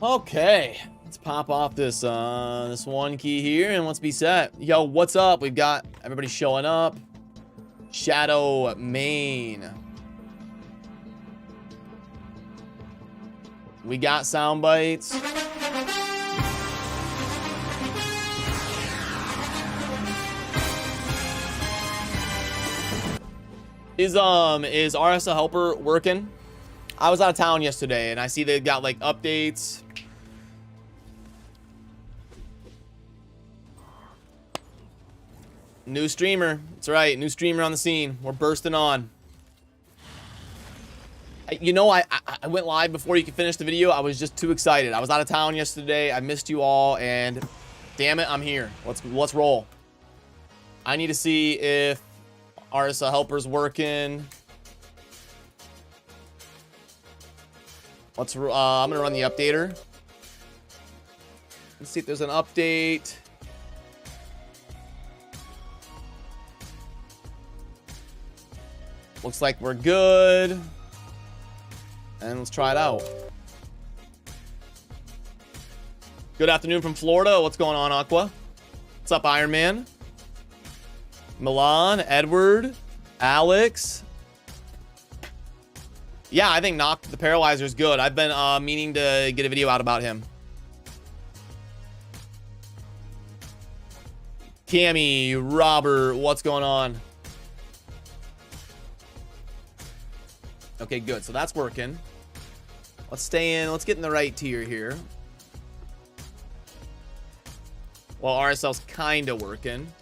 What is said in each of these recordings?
Okay, let's pop off this this one key here and let's be set. Yo, what's up? We've got everybody showing up. Shadow Main. We got sound bites. Is RSL Helper working? I was out of town yesterday and I see they got like updates. New streamer. That's right. New streamer on the scene. We're bursting on. You know, I went live before you could finish the video. I was just too excited. I was out of town yesterday. I missed you all, and damn it, I'm here. Let's roll. I need to see if RSL Helper's working. I'm gonna run the updater. Let's see if there's an update. Looks like we're good. And let's try it out. Good afternoon from Florida. What's going on, Aqua? What's up, Iron Man? Milan, Edward, Alex. Yeah, I think Knock the Paralyzer is good. I've been meaning to get a video out about him. Cammy, Robert, what's going on? Okay, good. So that's working. Let's stay in. Let's get in the right tier here. Well, RSL's kind of working.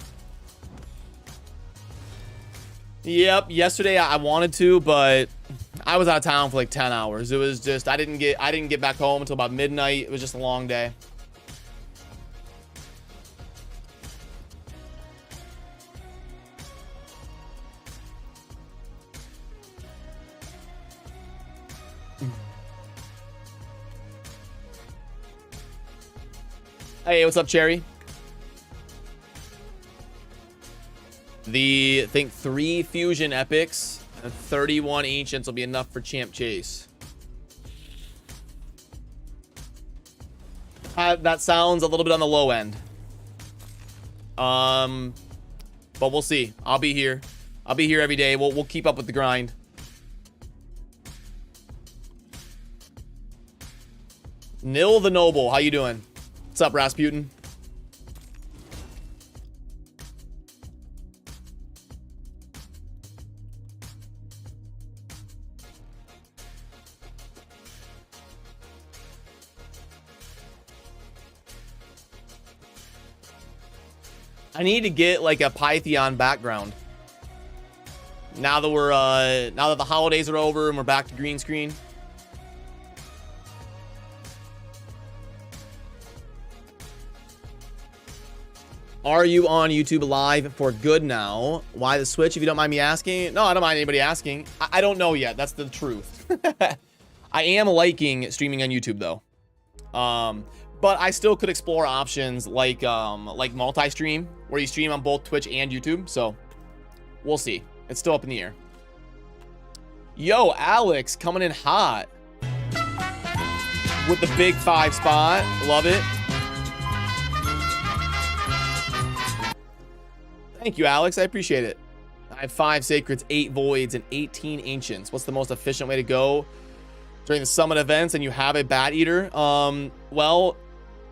Yep. Yesterday I wanted to, but I was out of town for like 10 hours. It was just I didn't get back home until about midnight. It was just a long day. Hey, what's up, Cherry? I think 3 Fusion Epics and 31 Ancients will be enough for Champ Chase. That sounds a little bit on the low end. But we'll see. I'll be here. I'll be here every day. We'll keep up with the grind. Nil the Noble, how you doing? What's up, Rasputin? I need to get like a Pythion background. Now that now that the holidays are over and we're back to green screen. Are you on YouTube live for good now? Why the switch, if you don't mind me asking? No, I don't mind anybody asking. I don't know yet. That's the truth. I am liking streaming on YouTube, though. But I still could explore options like multi-stream, where you stream on both Twitch and YouTube. So, we'll see. It's still up in the air. Yo, Alex, coming in hot. With the big 5 spot. Love it. Thank you, Alex. I appreciate it. I have 5 Sacreds, 8 Voids, and 18 Ancients. What's the most efficient way to go during the Summit events and you have a Bat Eater? Well,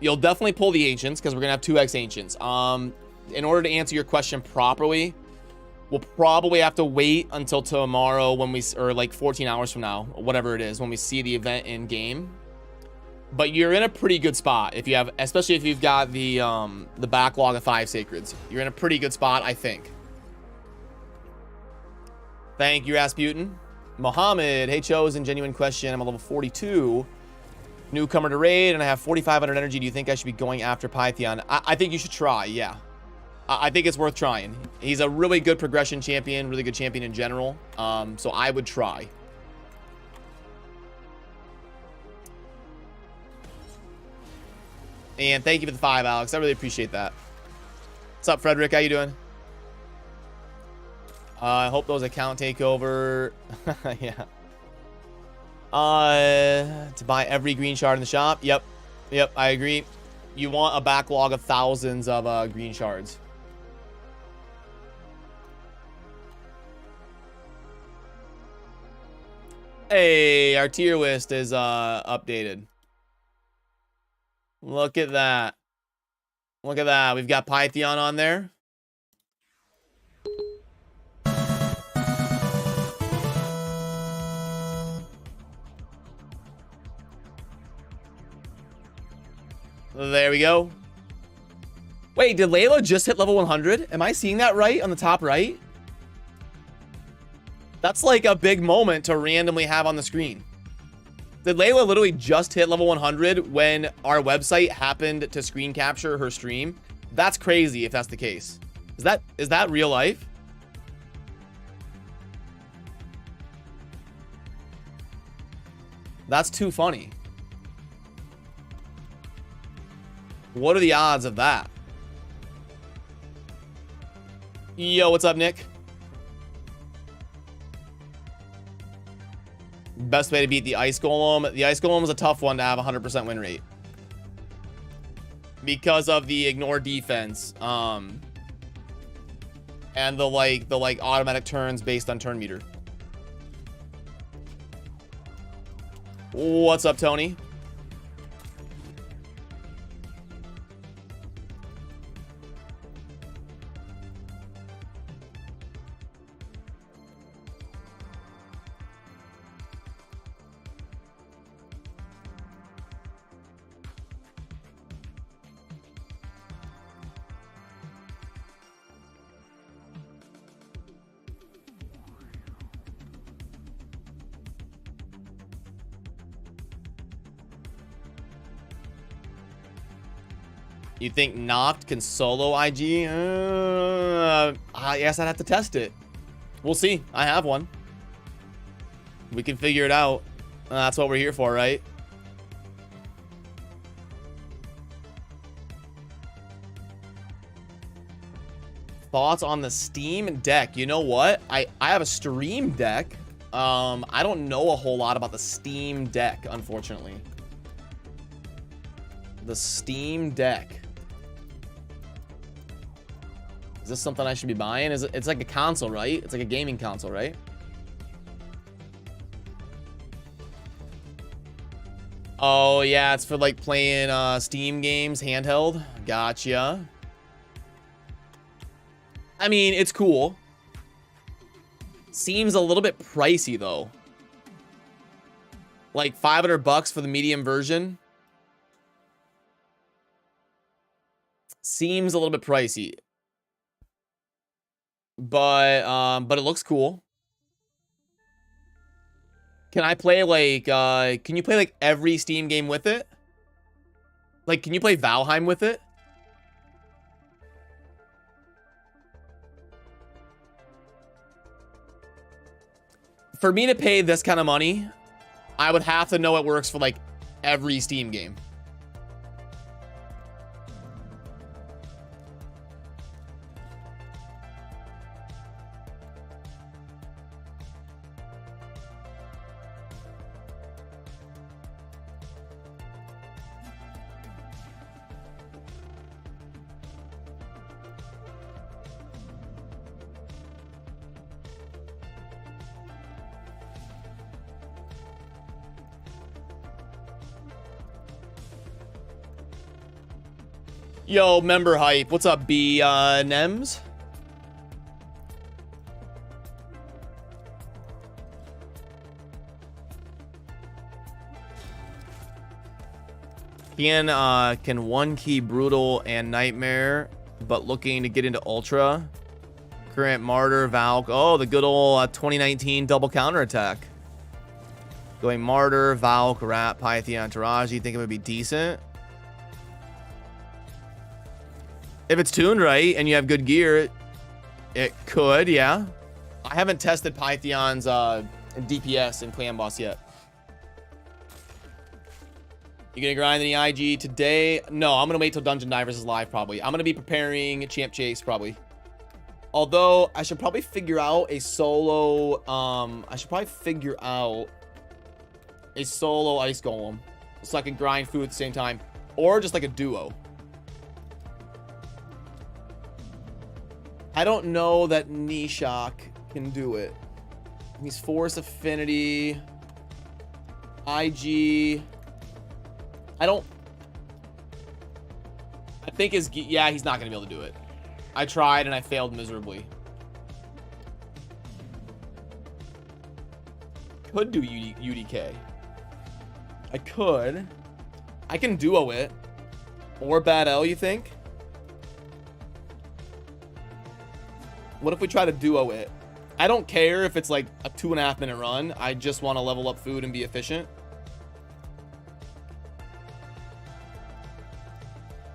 you'll definitely pull the Ancients because we're going to have 2x Ancients. In order to answer your question properly, we'll probably have to wait until tomorrow or like 14 hours from now, whatever it is, when we see the event in game. But you're in a pretty good spot if you have, especially if you've got the backlog of 5 Sacreds. You're in a pretty good spot, I think. Thank you, Rasputin. Mohammed, hey, Chosen, genuine question. I'm a level 42. Newcomer to raid, and I have 4,500 energy. Do you think I should be going after Pythion? I think you should try, yeah. I think it's worth trying. He's a really good progression champion, really good champion in general. So I would try. And thank you for the 5, Alex. I really appreciate that. What's up, Frederick? How you doing? I hope those account takeover. Yeah. To buy every green shard in the shop. Yep. Yep, I agree. You want a backlog of thousands of green shards. Hey, our tier list is updated. Look at that. Look at that. We've got Pythion on there. There we go. Wait, did Layla just hit level 100? Am I seeing that right on the top right? That's like a big moment to randomly have on the screen. Did Layla literally just hit level 100 when our website happened to screen capture her stream? That's crazy if that's the case. Is that real life? That's too funny. What are the odds of that? Yo, what's up, Nick? Best way to beat the Ice Golem. The Ice Golem is a tough one to have 100% win rate. Because of the ignore defense. And the automatic turns based on turn meter. What's up, Tony? You think Noct can solo IG? I guess I'd have to test it. We'll see. I have one. We can figure it out. That's what we're here for, right? Thoughts on the Steam Deck? You know what? I have a Stream Deck. I don't know a whole lot about the Steam Deck, unfortunately. The Steam Deck. Is this something I should be buying? It's like a console, right? It's like a gaming console, right? Oh, yeah, it's for like playing Steam games, handheld. Gotcha. I mean, it's cool. Seems a little bit pricey, though. Like $500 for the medium version. Seems a little bit pricey. But it looks cool. Can I play like can you play like every Steam game with it? Like, can you play Valheim with it? For me to pay this kind of money, I would have to know it works for like every Steam game. Yo, member hype. What's up, B Nems? Can one key brutal and nightmare, but looking to get into ultra. Current martyr, Valk. Oh, the good old 2019 double counterattack. Going martyr, Valk, Rat, Pythion, Taraji. Think it would be decent? If it's tuned right and you have good gear, it could, yeah. I haven't tested Pythion's DPS in Clan Boss yet. You gonna grind any IG today? No, I'm gonna wait till Dungeon Divers is live probably. I'm gonna be preparing Champ Chase probably. Although I should probably figure out a solo Ice Golem so I can grind food at the same time. Or just like a duo. I don't know that Nishok can do it. He's Force Affinity. IG. I think yeah, he's not going to be able to do it. I tried and I failed miserably. Could do UDK. I could. I can duo it. Or Bad L, you think? What if we try to duo it? I don't care if it's like a 2.5 minute run. I just want to level up food and be efficient.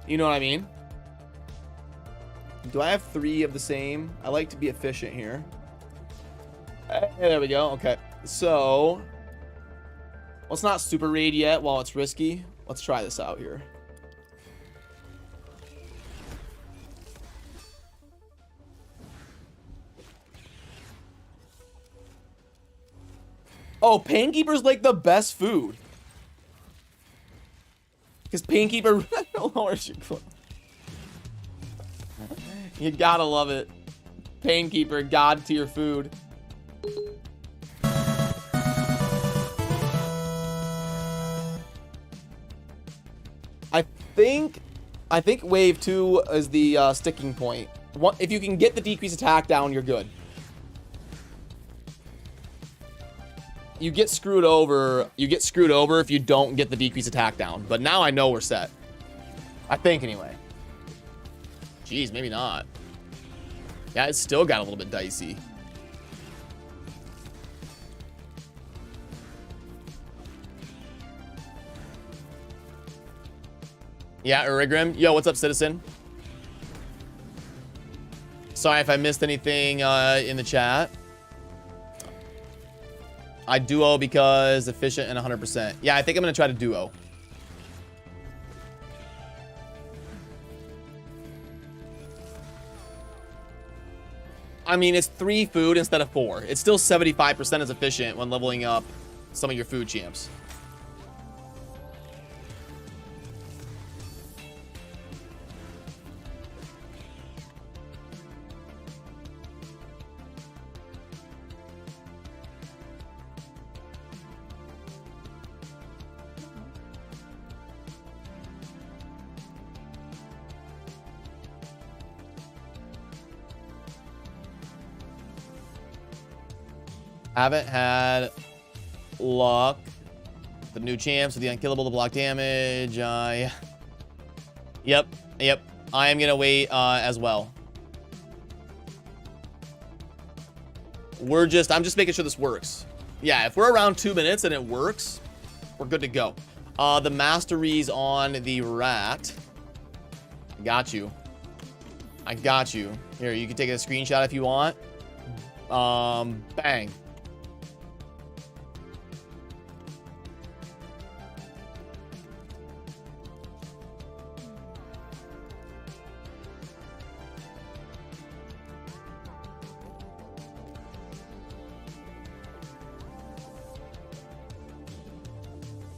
You know what I mean? Do I have 3 of the same? I like to be efficient here. Hey, there we go. Okay. So, let's not super raid yet while it's risky. Let's try this out here. Oh, Painkeeper's like the best food. Because Painkeeper lowers your clothes. You gotta love it. Painkeeper, god to your food. I think wave 2 is the sticking point. If you can get the decrease attack down, you're good. You get screwed over. You get screwed over if you don't get the decrease attack down. But now I know we're set. I think anyway. Jeez, maybe not. Yeah, it's still got a little bit dicey. Yeah, Urigrim. Yo, what's up, citizen? Sorry if I missed anything in the chat. I duo because efficient and 100%. Yeah, I think I'm going to try to duo. I mean, it's 3 food instead of 4. It's still 75% as efficient when leveling up some of your food champs. Haven't had luck. The new champs with the unkillable, the block damage. Yeah. Yep. I am gonna wait as well. I'm just making sure this works. Yeah, if we're around 2 minutes and it works, we're good to go. The masteries on the rat. I got you. Here, you can take a screenshot if you want. Bang.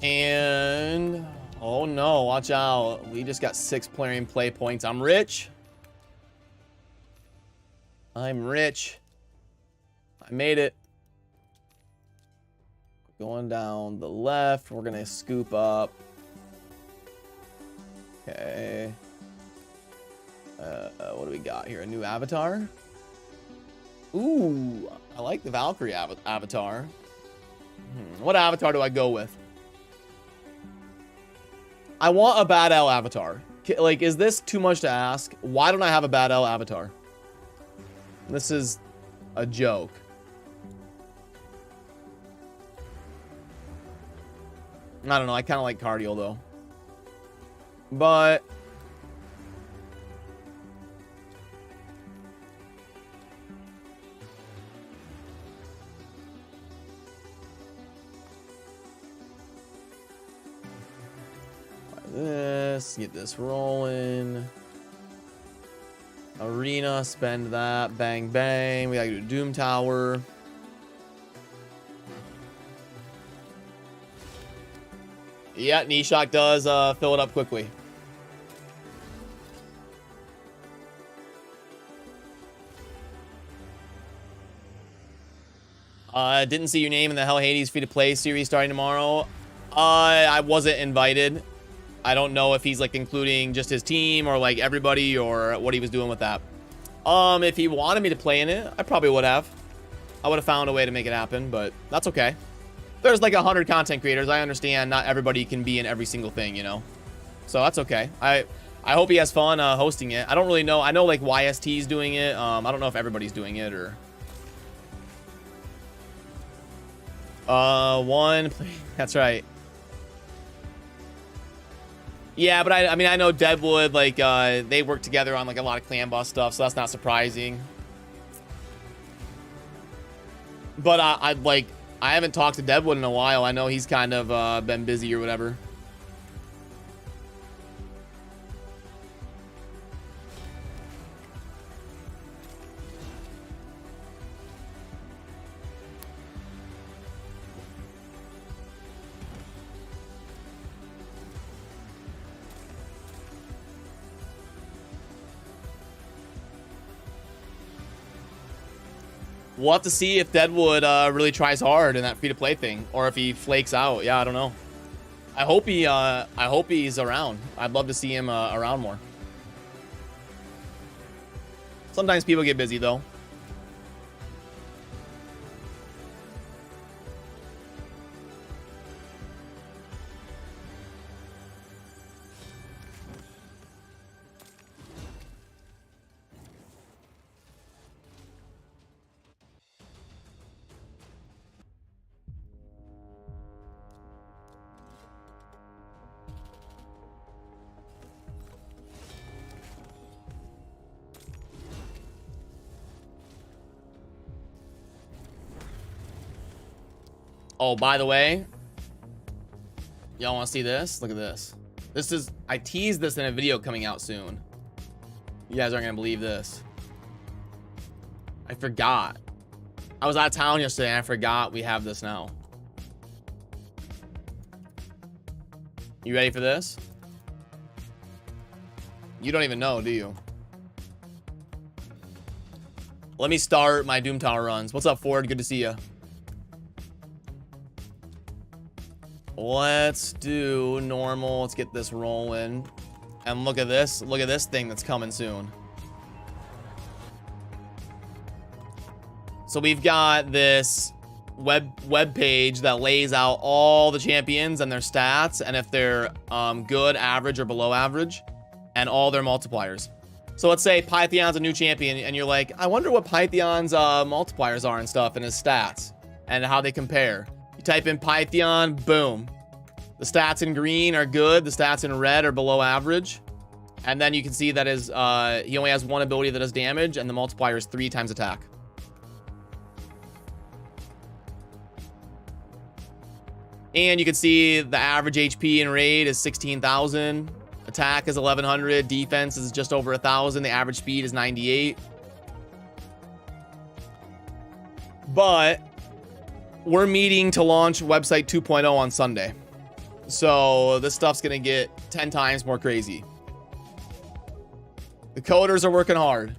And oh no, watch out. We just got 6 PlariumPlay points. I'm rich. I made it. Going down the left. We're gonna scoop up. Okay. What do we got here? A new avatar? Ooh, I like the Valkyrie avatar. What avatar do I go with? I want a Bad L avatar. Like, is this too much to ask? Why don't I have a Bad L avatar? This is a joke. I don't know. I kind of like cardio, though. But this, get this rolling. Arena, spend that. Bang, bang. We gotta do Doom Tower. Yeah, Nishok does fill it up quickly. Didn't see your name in the Hell Hades free-to-play series starting tomorrow. I wasn't invited. I don't know if he's like including just his team or like everybody or what he was doing with that. If he wanted me to play in it, I probably would have. I would have found a way to make it happen, but that's okay. There's like 100 content creators. I understand not everybody can be in every single thing, you know? So that's okay. I hope he has fun hosting it. I don't really know. I know like YST's doing it. I don't know if everybody's doing it or... That's right. Yeah, but I mean, I know Deadwood, like, they work together on like a lot of clan boss stuff, so that's not surprising. But I haven't talked to Deadwood in a while. I know he's kind of been busy or whatever. We'll have to see if Deadwood really tries hard in that free-to-play thing, or if he flakes out. Yeah, I don't know. I hope he's around. I'd love to see him around more. Sometimes people get busy though. Oh, by the way, y'all want to see this? Look at this. I teased this in a video coming out soon. You guys aren't gonna believe this. I forgot. I was out of town yesterday and I forgot we have this now. You ready for this? You don't even know, do you? Let me start my Doom Tower runs. What's up, Ford? Good to see you. Let's do normal. Let's get this rolling. And look at this. Look at this thing that's coming soon. So we've got this web page that lays out all the champions and their stats, and if they're good, average, or below average, and all their multipliers. So let's say Pythion's a new champion, and you're like, I wonder what Pythion's multipliers are and stuff, and his stats, and how they compare. You type in Pythion, boom. The stats in green are good. The stats in red are below average. And then you can see that his he only has one ability that does damage, and the multiplier is 3 times attack. And you can see the average HP and raid is 16,000. Attack is 1,100. Defense is just over 1,000. The average speed is 98. But we're meeting to launch website 2.0 on Sunday. So this stuff's going to get 10 times more crazy. The coders are working hard.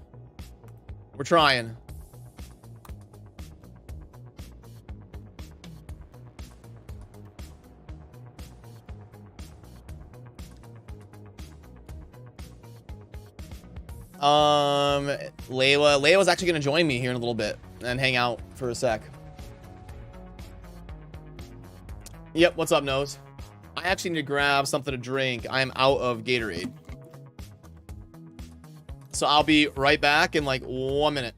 We're trying. Layla's actually going to join me here in a little bit and hang out for a sec. Yep, what's up, Nose? I actually need to grab something to drink. I am out of Gatorade. So I'll be right back in like 1 minute.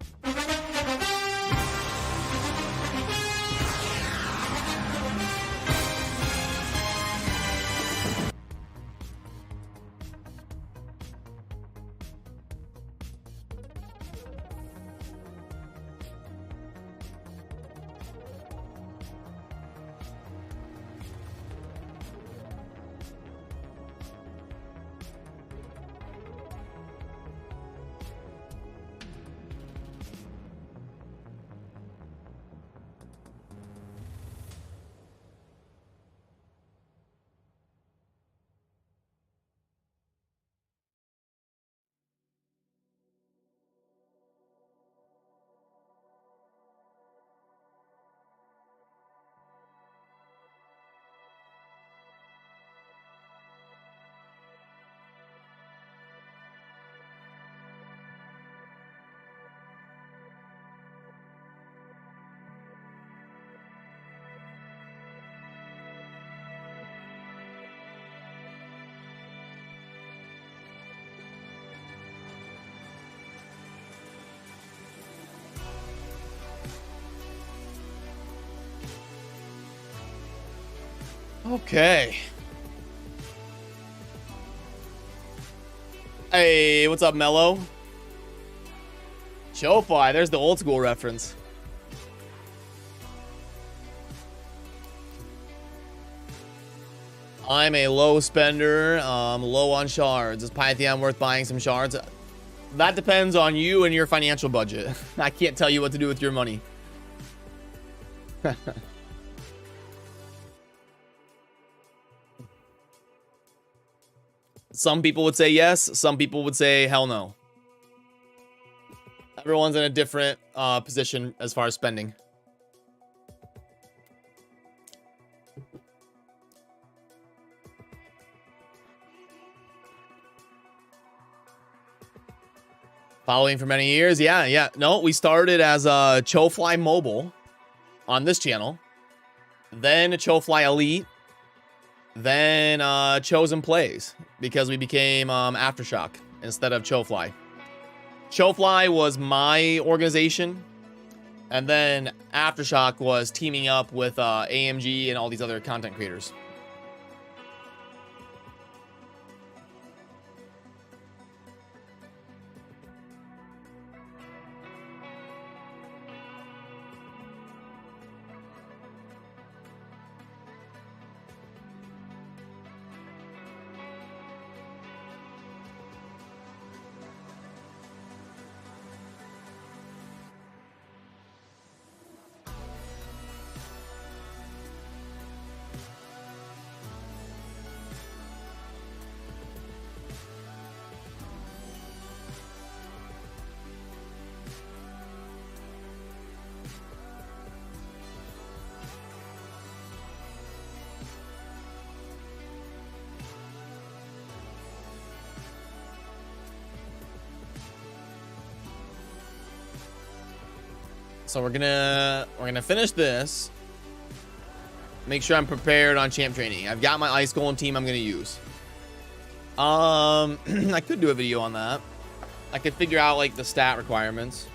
Okay. Hey, what's up, Mello? Chofly, there's the old school reference. I'm a low spender, low on shards. Is Pythion worth buying some shards? That depends on you and your financial budget. I can't tell you what to do with your money. Some people would say yes. Some people would say hell no. Everyone's in a different position as far as spending. Following for many years. Yeah. No, we started as Chofly Mobile on this channel. Then Chofly Elite. Then Chosen Plays. Because we became Aftershock instead of Chofly. Chofly was my organization. And then Aftershock was teaming up with AMG and all these other content creators. So we're gonna finish this. Make sure I'm prepared on champ training. I've got my Ice Golem team I'm gonna use. I could do a video on that. I could figure out like the stat requirements.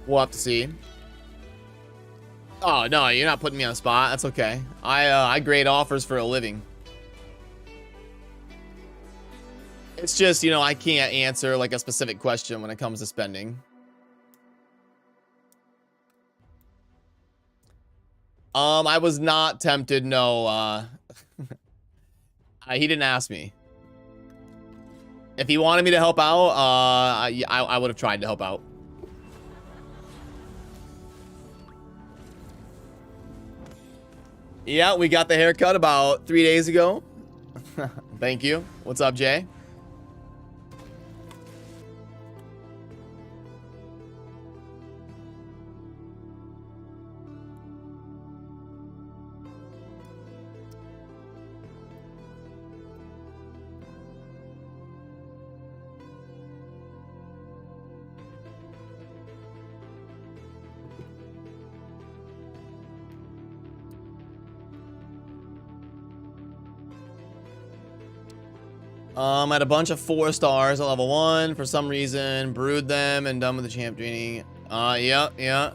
We'll have to see. Oh, no, you're not putting me on the spot. That's okay. I grade offers for a living. It's just, you know, I can't answer like a specific question when it comes to spending. I was not tempted. No, he didn't ask me. If he wanted me to help out, I would have tried to help out. Yeah, we got the haircut about 3 days ago. Thank you. What's up, Jay? I had a bunch of 4 stars at level 1 for some reason. Brewed them and done with the champ training. Yeah.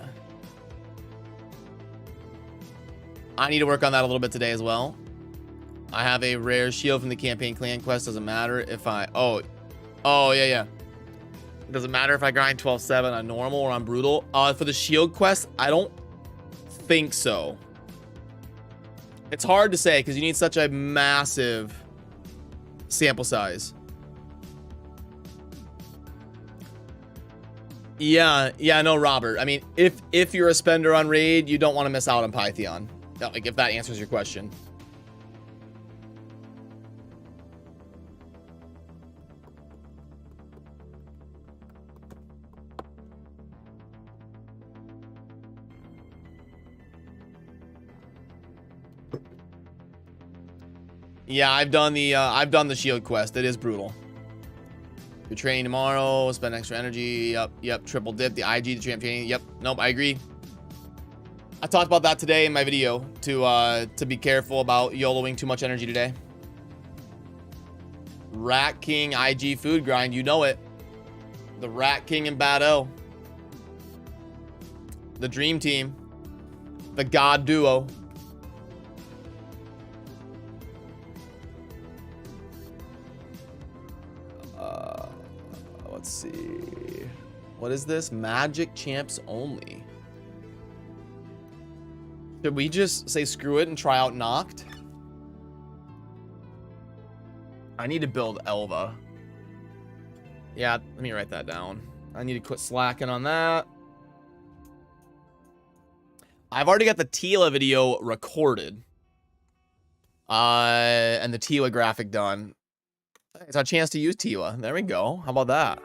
I need to work on that a little bit today as well. I have a rare shield from the campaign clan quest. Doesn't matter if I... Oh, yeah. Doesn't matter if I grind 12-7 on normal or on brutal. For the shield quest, I don't think so. It's hard to say because you need such a massive sample size. Yeah, no, Robert. I mean, if you're a spender on raid, you don't want to miss out on Pythion. Like, if that answers your question. Yeah, I've done the shield quest. It is brutal. You're training tomorrow, spend extra energy. Yep, triple dip, the IG, the champ training. Yep, nope, I agree. I talked about that today in my video to be careful about YOLOing too much energy today. Rat King IG food grind, you know it. The Rat King and Bad O. The Dream Team. The God Duo. Let's see. What is this? Magic Champs only. Did we just say screw it and try out Noct? I need to build Elva. Yeah, let me write that down. I need to quit slacking on that. I've already got the Tila video recorded. And the Tila graphic done. It's our chance to use Tila. There we go. How about that?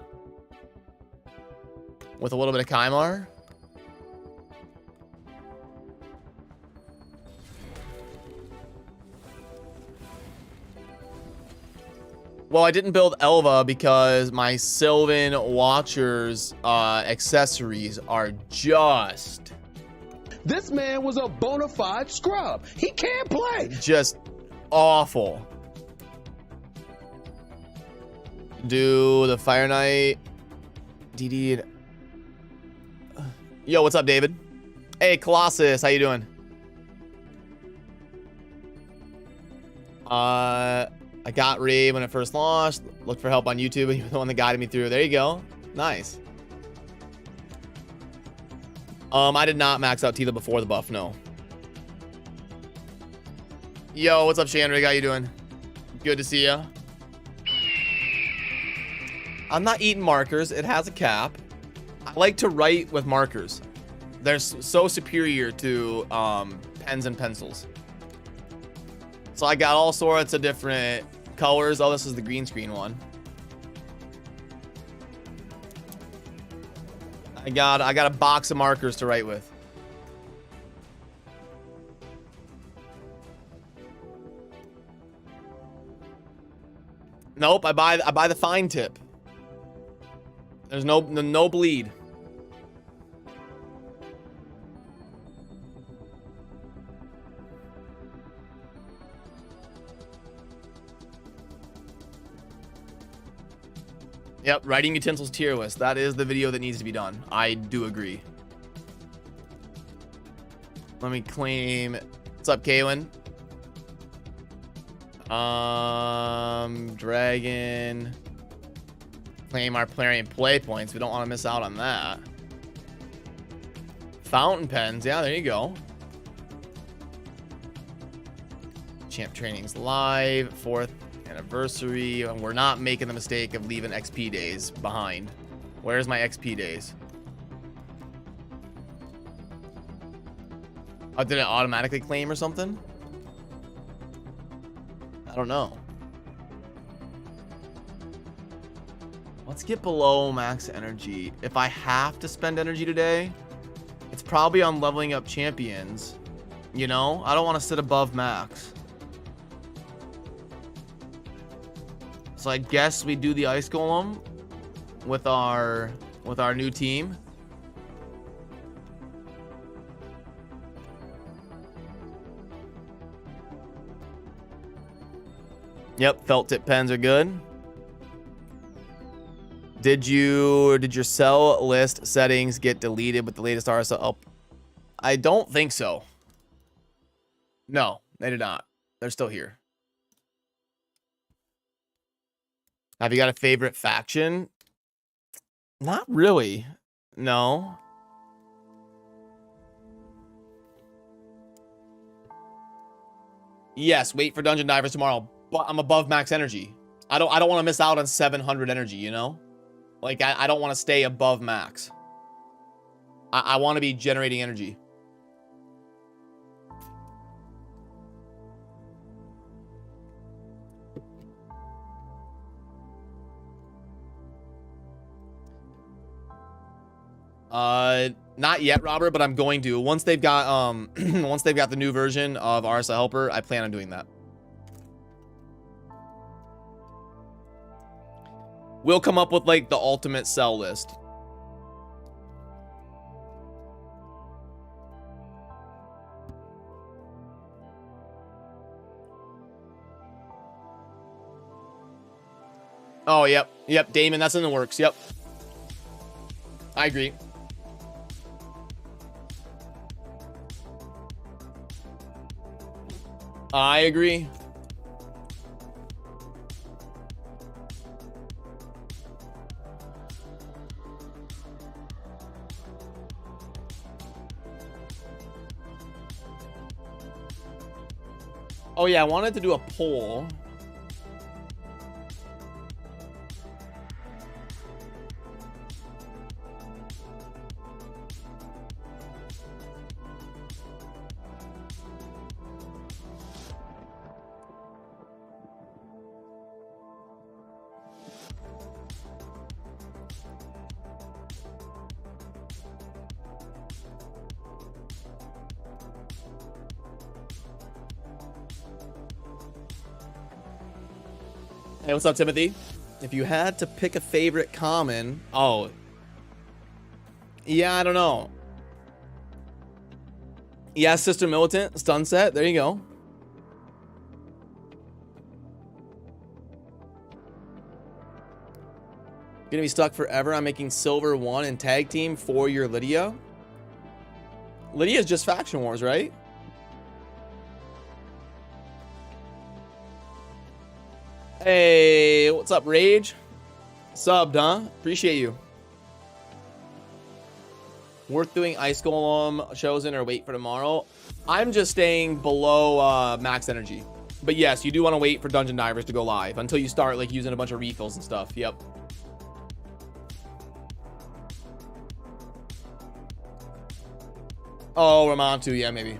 With a little bit of Kymar. Well, I didn't build Elva because my Sylvan Watchers accessories are just... This man was a bona fide scrub. He can't play. Just awful. Do the Fire Knight. DD. Yo, what's up, David? Hey, Colossus, how you doing? I got Raid when it first launched. Looked for help on YouTube, and you're the one that guided me through. There you go. Nice. I did not max out Tila before the buff, no. Yo, what's up, Shanrig? How you doing? Good to see ya. I'm not eating markers. It has a cap. I like to write with markers. They're so superior to pens and pencils. So I got all sorts of different colors. Oh, this is the green screen one. I got a box of markers to write with. Nope, I buy the fine tip. There's no bleed. Yep, writing utensils tier list. That is the video that needs to be done. I do agree. Let me claim. What's up, Kaylin? Dragon. Claim our PlariumPlay points. We don't want to miss out on that. Fountain pens. Yeah, there you go. Champ trainings live. 4th anniversary. And we're not making the mistake of leaving XP days behind. Where's my XP days? Oh, did it automatically claim or something? I don't know. Let's get below max energy. If I have to spend energy today, it's probably on leveling up champions. You know, I don't want to sit above max. So I guess we do the Ice Golem with our new team. Yep, felt tip pens are good. Did your cell list settings get deleted with the latest RSL? Oh, I don't think so. No, they did not. They're still here. Have you got a favorite faction? Not really. No. Yes, wait for Dungeon Divers tomorrow. But I'm above max energy. I don't want to miss out on 700 energy, you know? Like I don't want to stay above max. I want to be generating energy. Not yet, Robert, but I'm going to. Once they've got once they've got the new version of RSL Helper, I plan on doing that. We'll come up with like the ultimate cell list. Oh, yep. Yep, Damon, that's in the works. Yep. I agree. I agree. Oh yeah, I wanted to do a poll. Hey, what's up, Timothy? If you had to pick a favorite common... Oh. Yeah, I don't know. Yeah, Sister Militant, Stun Set. There you go. Gonna be stuck forever. I'm making Silver 1 and Tag Team for your Lydia. Lydia's just Faction Wars, right? Hey, what's up, Rage? Subbed, huh? Appreciate you. Worth doing Ice Golem shows in or wait for tomorrow? I'm just staying below max energy. But yes, you do want to wait for Dungeon Divers to go live until you start like using a bunch of refills and stuff. Yep. Oh, Ramontu, yeah, maybe.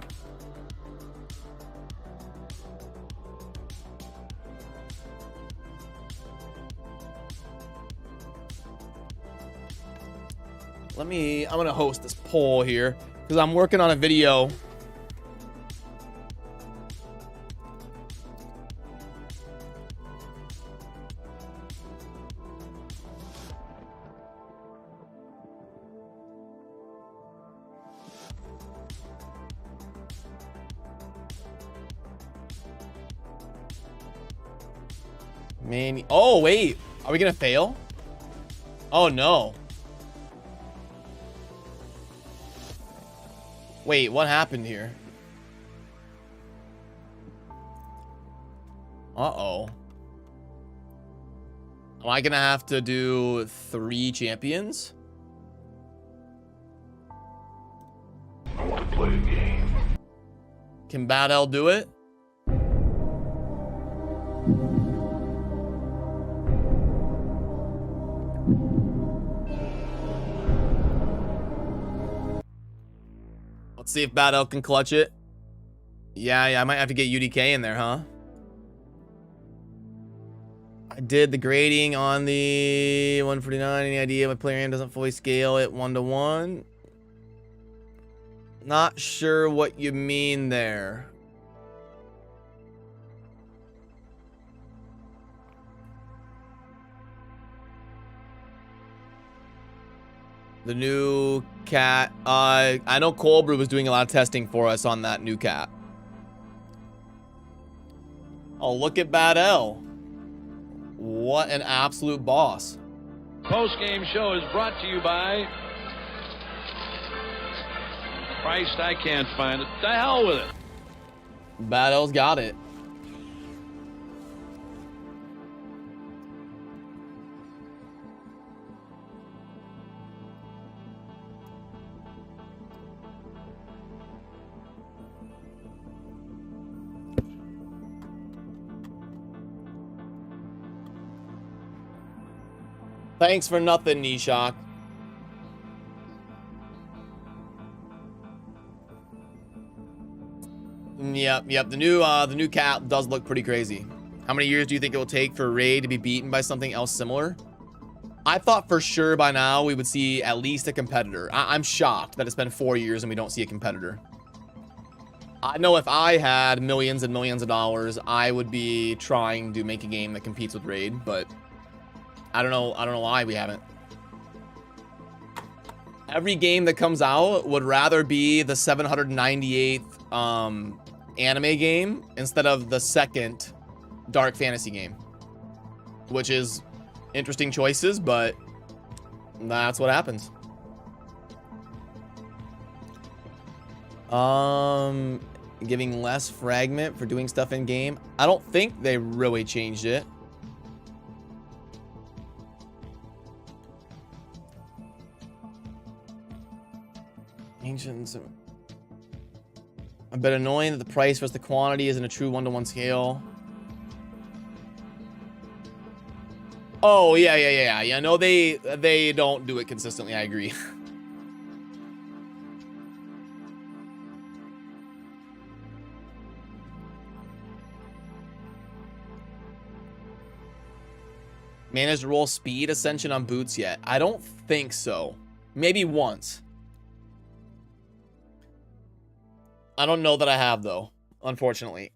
I'm gonna host this poll here because I'm working on a video. Man, oh wait, are we gonna fail? Oh no. Wait, what happened here? Uh-oh. Am I gonna have to do 3 champions? I want to play a game. Can Bad L do it? Let's see if Bad L can clutch it. Yeah, I might have to get UDK in there, huh? I did the grading on the 149. Any idea my Plarium doesn't fully scale it 1-to-1? Not sure what you mean there. The new cat. I know Cold Brew was doing a lot of testing for us on that new cat. Oh, look at Bad L. What an absolute boss. Post-game show is brought to you by... Christ, I can't find it. The hell with it. Bad L's got it. Thanks for nothing, Nishok. Yep. The new cat does look pretty crazy. How many years do you think it will take for Raid to be beaten by something else similar? I thought for sure by now we would see at least a competitor. I'm shocked that it's been 4 years and we don't see a competitor. I know if I had millions and millions of dollars, I would be trying to make a game that competes with Raid, but I don't know why we haven't. Every game that comes out would rather be the 798th anime game instead of the second dark fantasy game, which is Interesting choices, but that's what happens. Giving less fragment for doing stuff in game. I don't think they really changed it. Ancients. A bit annoying that the price versus the quantity isn't a true 1-to-1 scale. Oh, yeah. No, they don't do it consistently. I agree. Managed to roll speed ascension on boots yet? I don't think so. Maybe once. I don't know that I have, though, unfortunately.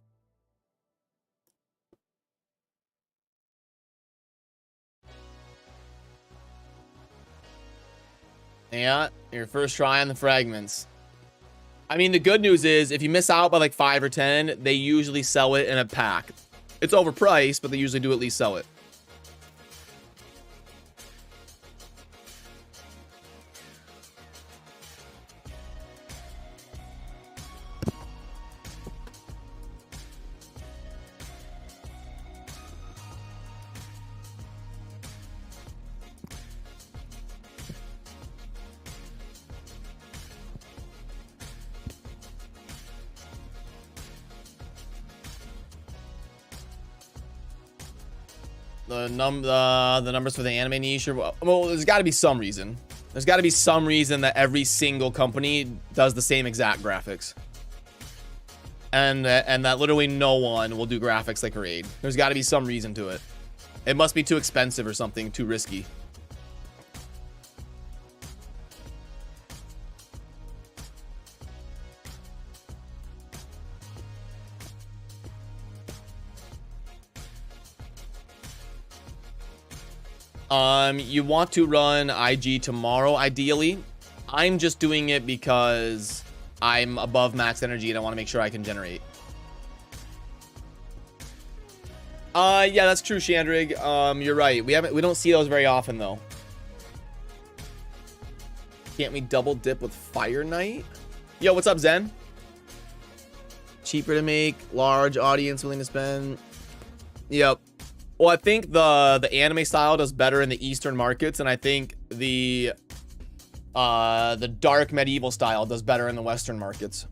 Yeah, your first try on the fragments. I mean, the good news is if you miss out by like 5 or 10, they usually sell it in a pack. It's overpriced, but they usually do at least sell it. The numbers for the anime niche, or well, there's got to be some reason. There's got to be some reason that every single company does the same exact graphics, and that literally no one will do graphics like Raid. There's got to be some reason to it. It must be too expensive or something, too risky. You want to run IG tomorrow, ideally. I'm just doing it because I'm above max energy and I want to make sure I can generate. Yeah, that's true, Shandrig. You're right. We don't see those very often, though. Can't we double dip with Fire Knight? Yo, what's up, Zen? Cheaper to make, large audience willing to spend. Yep. Well, I think the anime style does better in the Eastern markets, and I think the dark medieval style does better in the Western markets.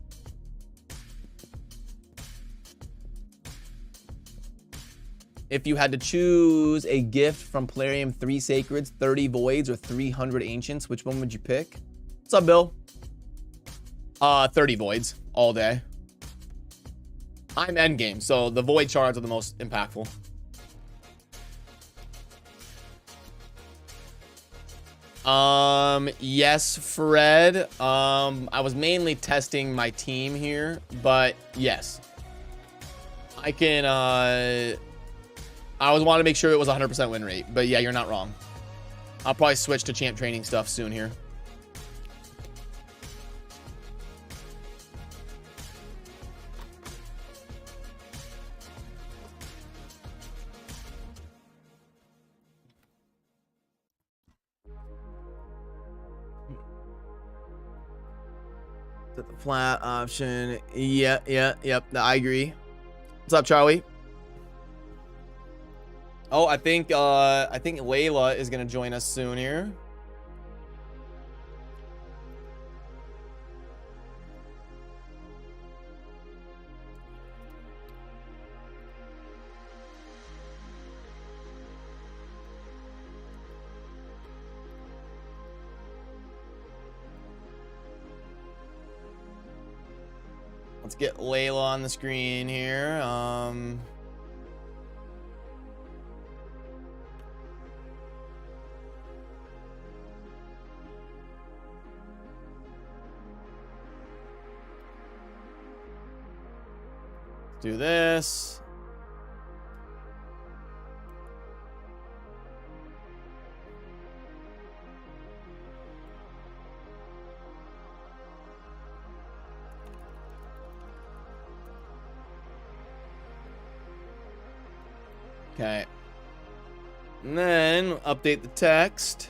If you had to choose a gift from Plarium, 3 Sacreds, 30 Voids, or 300 Ancients, which one would you pick? What's up, Bill? 30 Voids all day. I'm endgame, so the Void shards are the most impactful. Yes, Fred. I was mainly testing my team here, but yes. I can, I always wanted to make sure it was 100% win rate, but yeah, you're not wrong. I'll probably switch to champ training stuff soon here. The flat option. Yep. I agree. What's up, Charlie? Oh, I think Layla is gonna join us soon here. Let's get Layla on the screen here. Do this. Okay. And then update the text.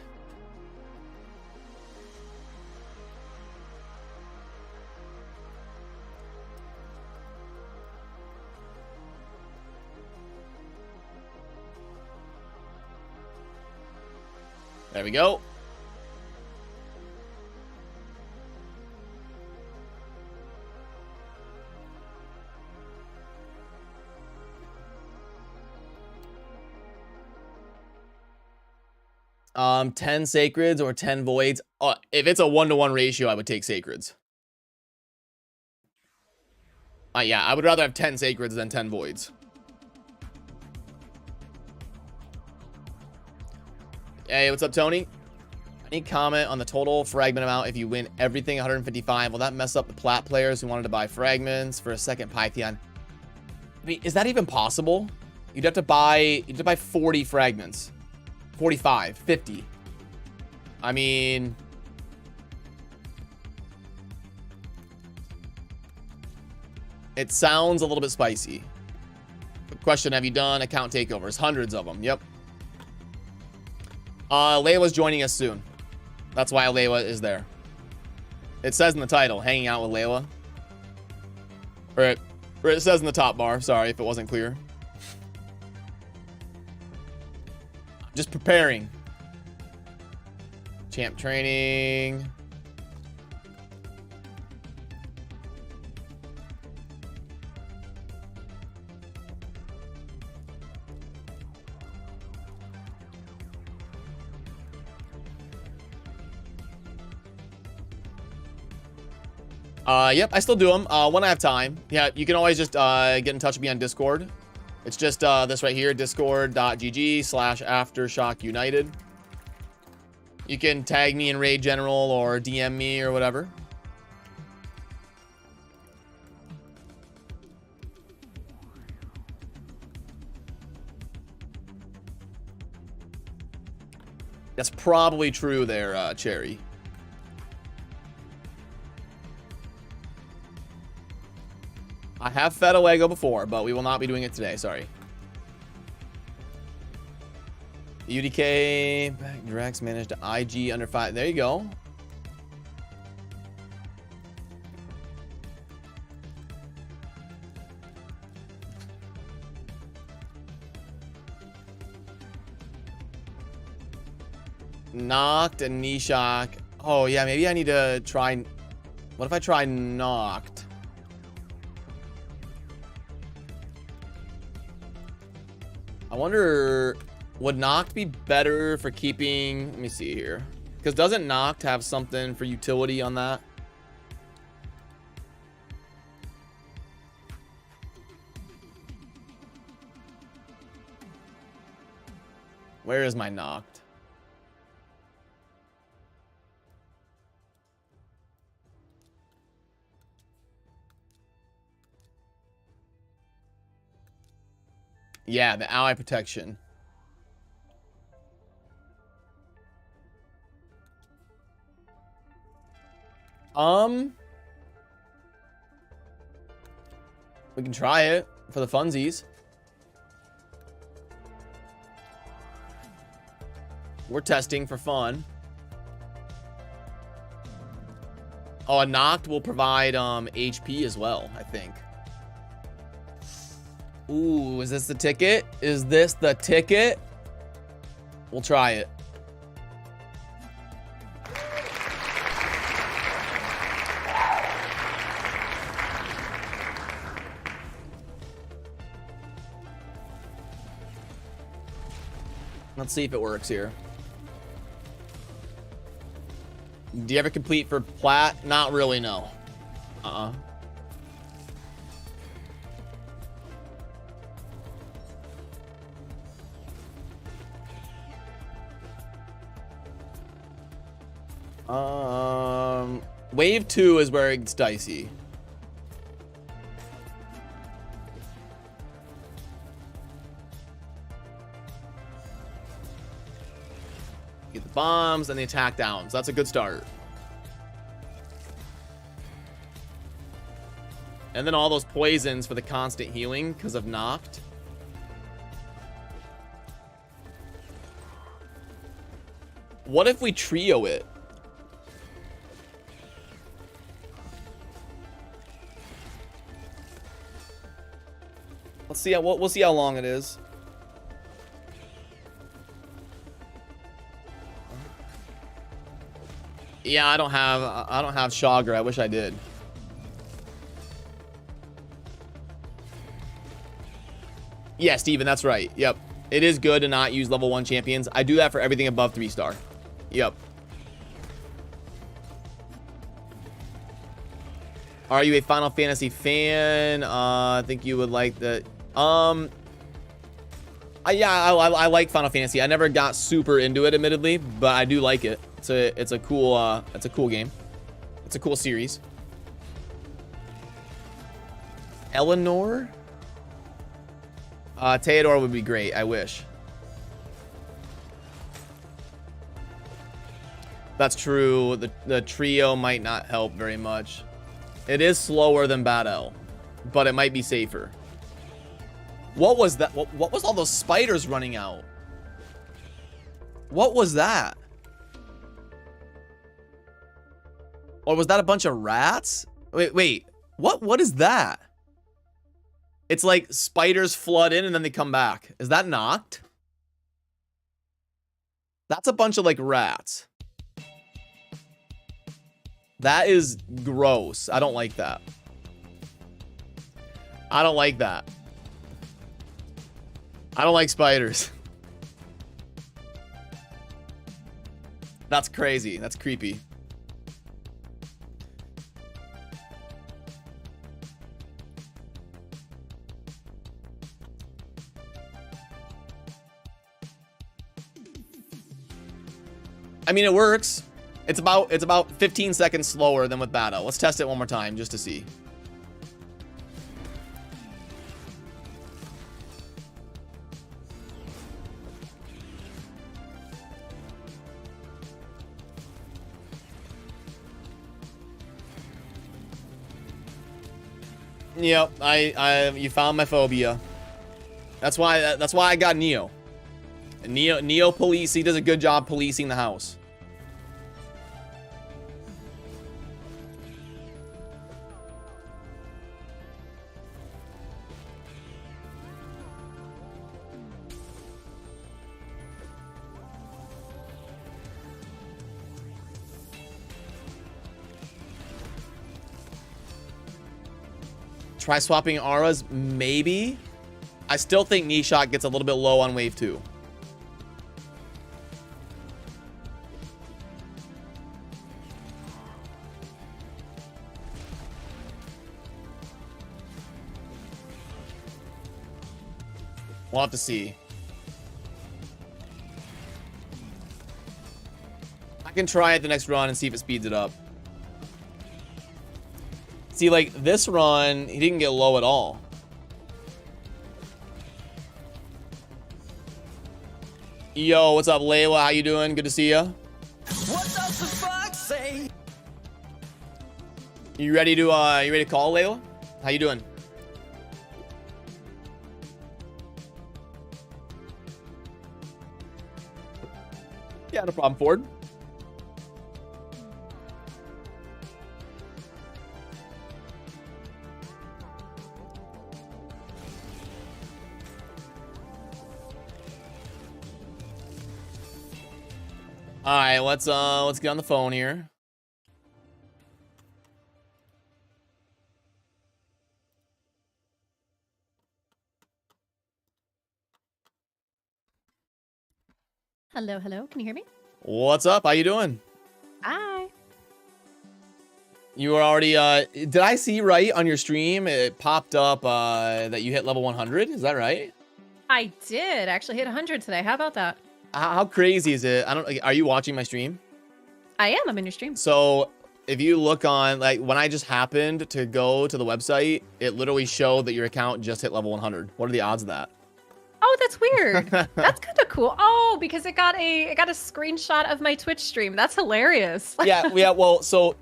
There we go. Um, 10 sacreds or 10 voids. If it's a 1-to-1 ratio, I would take sacreds. Yeah, I would rather have 10 sacreds than 10 voids. Hey, what's up, Tony? Any comment on the total fragment amount if you win everything 155? Will that mess up the plat players who wanted to buy fragments for a second Pythion? I mean, is that even possible? You'd have to buy 40 fragments. 45, 50. I mean, it sounds a little bit spicy. Good question, have you done account takeovers? Hundreds of them, yep. Layla's joining us soon. That's why Layla is there. It says in the title, hanging out with Layla. Or it says in the top bar, sorry if it wasn't clear. Just preparing. Champ training. Yep, I still do them when I have time. Yeah, you can always just get in touch with me on Discord. It's just this right here, discord.gg/AftershockUnited. You can tag me in Raid General or DM me or whatever. That's probably true there, Cherry. I have fed a Lego before, but we will not be doing it today. Sorry. UDK back directs managed to IG under 5. There you go. Knocked and knee shock. Oh yeah, maybe I need to try. What if I try knocked? I wonder, would knocked be better for keeping, let me see here. Because doesn't knocked have something for utility on that? Where is my knocked? Yeah, the ally protection. We can try it for the funsies. We're testing for fun. Oh, a knocked will provide HP as well, I think. Ooh, is this the ticket? Is this the ticket? We'll try it. Let's see if it works here. Do you ever complete for plat? Not really, no. Wave 2 is where it's dicey. Get the bombs and the attack down. So that's a good start. And then all those poisons for the constant healing because of knocked. What if we trio it? Let's see how we'll see how long it is. Yeah, I don't have Shogger. I wish I did. Yeah, Steven, that's right. Yep. It is good to not use level 1 champions. I do that for everything above 3-star. Yep. Are you a Final Fantasy fan? I think you would like the I like Final Fantasy. I never got super into it, admittedly, but I do like it. It's a cool game. It's a cool series. Eleanor? Theodore would be great. I wish. That's true. The trio might not help very much. It is slower than Battle, but it might be safer. What was that? What was all those spiders running out? What was that? Or was that a bunch of rats? Wait. What is that? It's like spiders flood in and then they come back. Is that knocked? That's a bunch of like rats. That is gross. I don't like that. I don't like that. I don't like spiders. That's crazy. That's creepy. I mean, it works. It's about 15 seconds slower than with Battle. Let's test it one more time just to see. Yep, you found my phobia. That's why I got Neo. Neo police, he does a good job policing the house. Try swapping auras, maybe. I still think knee shot gets a little bit low on wave 2. We'll have to see. I can try it the next run and see if it speeds it up. See, like, this run, he didn't get low at all. Yo, what's up, Layla? How you doing? Good to see ya. What does the fuck say? You ready to call, Layla? How you doing? Yeah, no problem, Ford. All right, let's get on the phone here. Hello, can you hear me? What's up? How you doing? Hi. You were already did I see right on your stream it popped up that you hit level 100? Is that right? I did actually hit 100 today. How about that? How crazy is it? Are you watching my stream? I am. I'm in your stream. So if you look on, like, when I just happened to go to the website, it literally showed that your account just hit level 100. What are the odds of that? Oh, that's weird. That's kind of cool. Oh, because it got a screenshot of my Twitch stream. That's hilarious. yeah. Well, so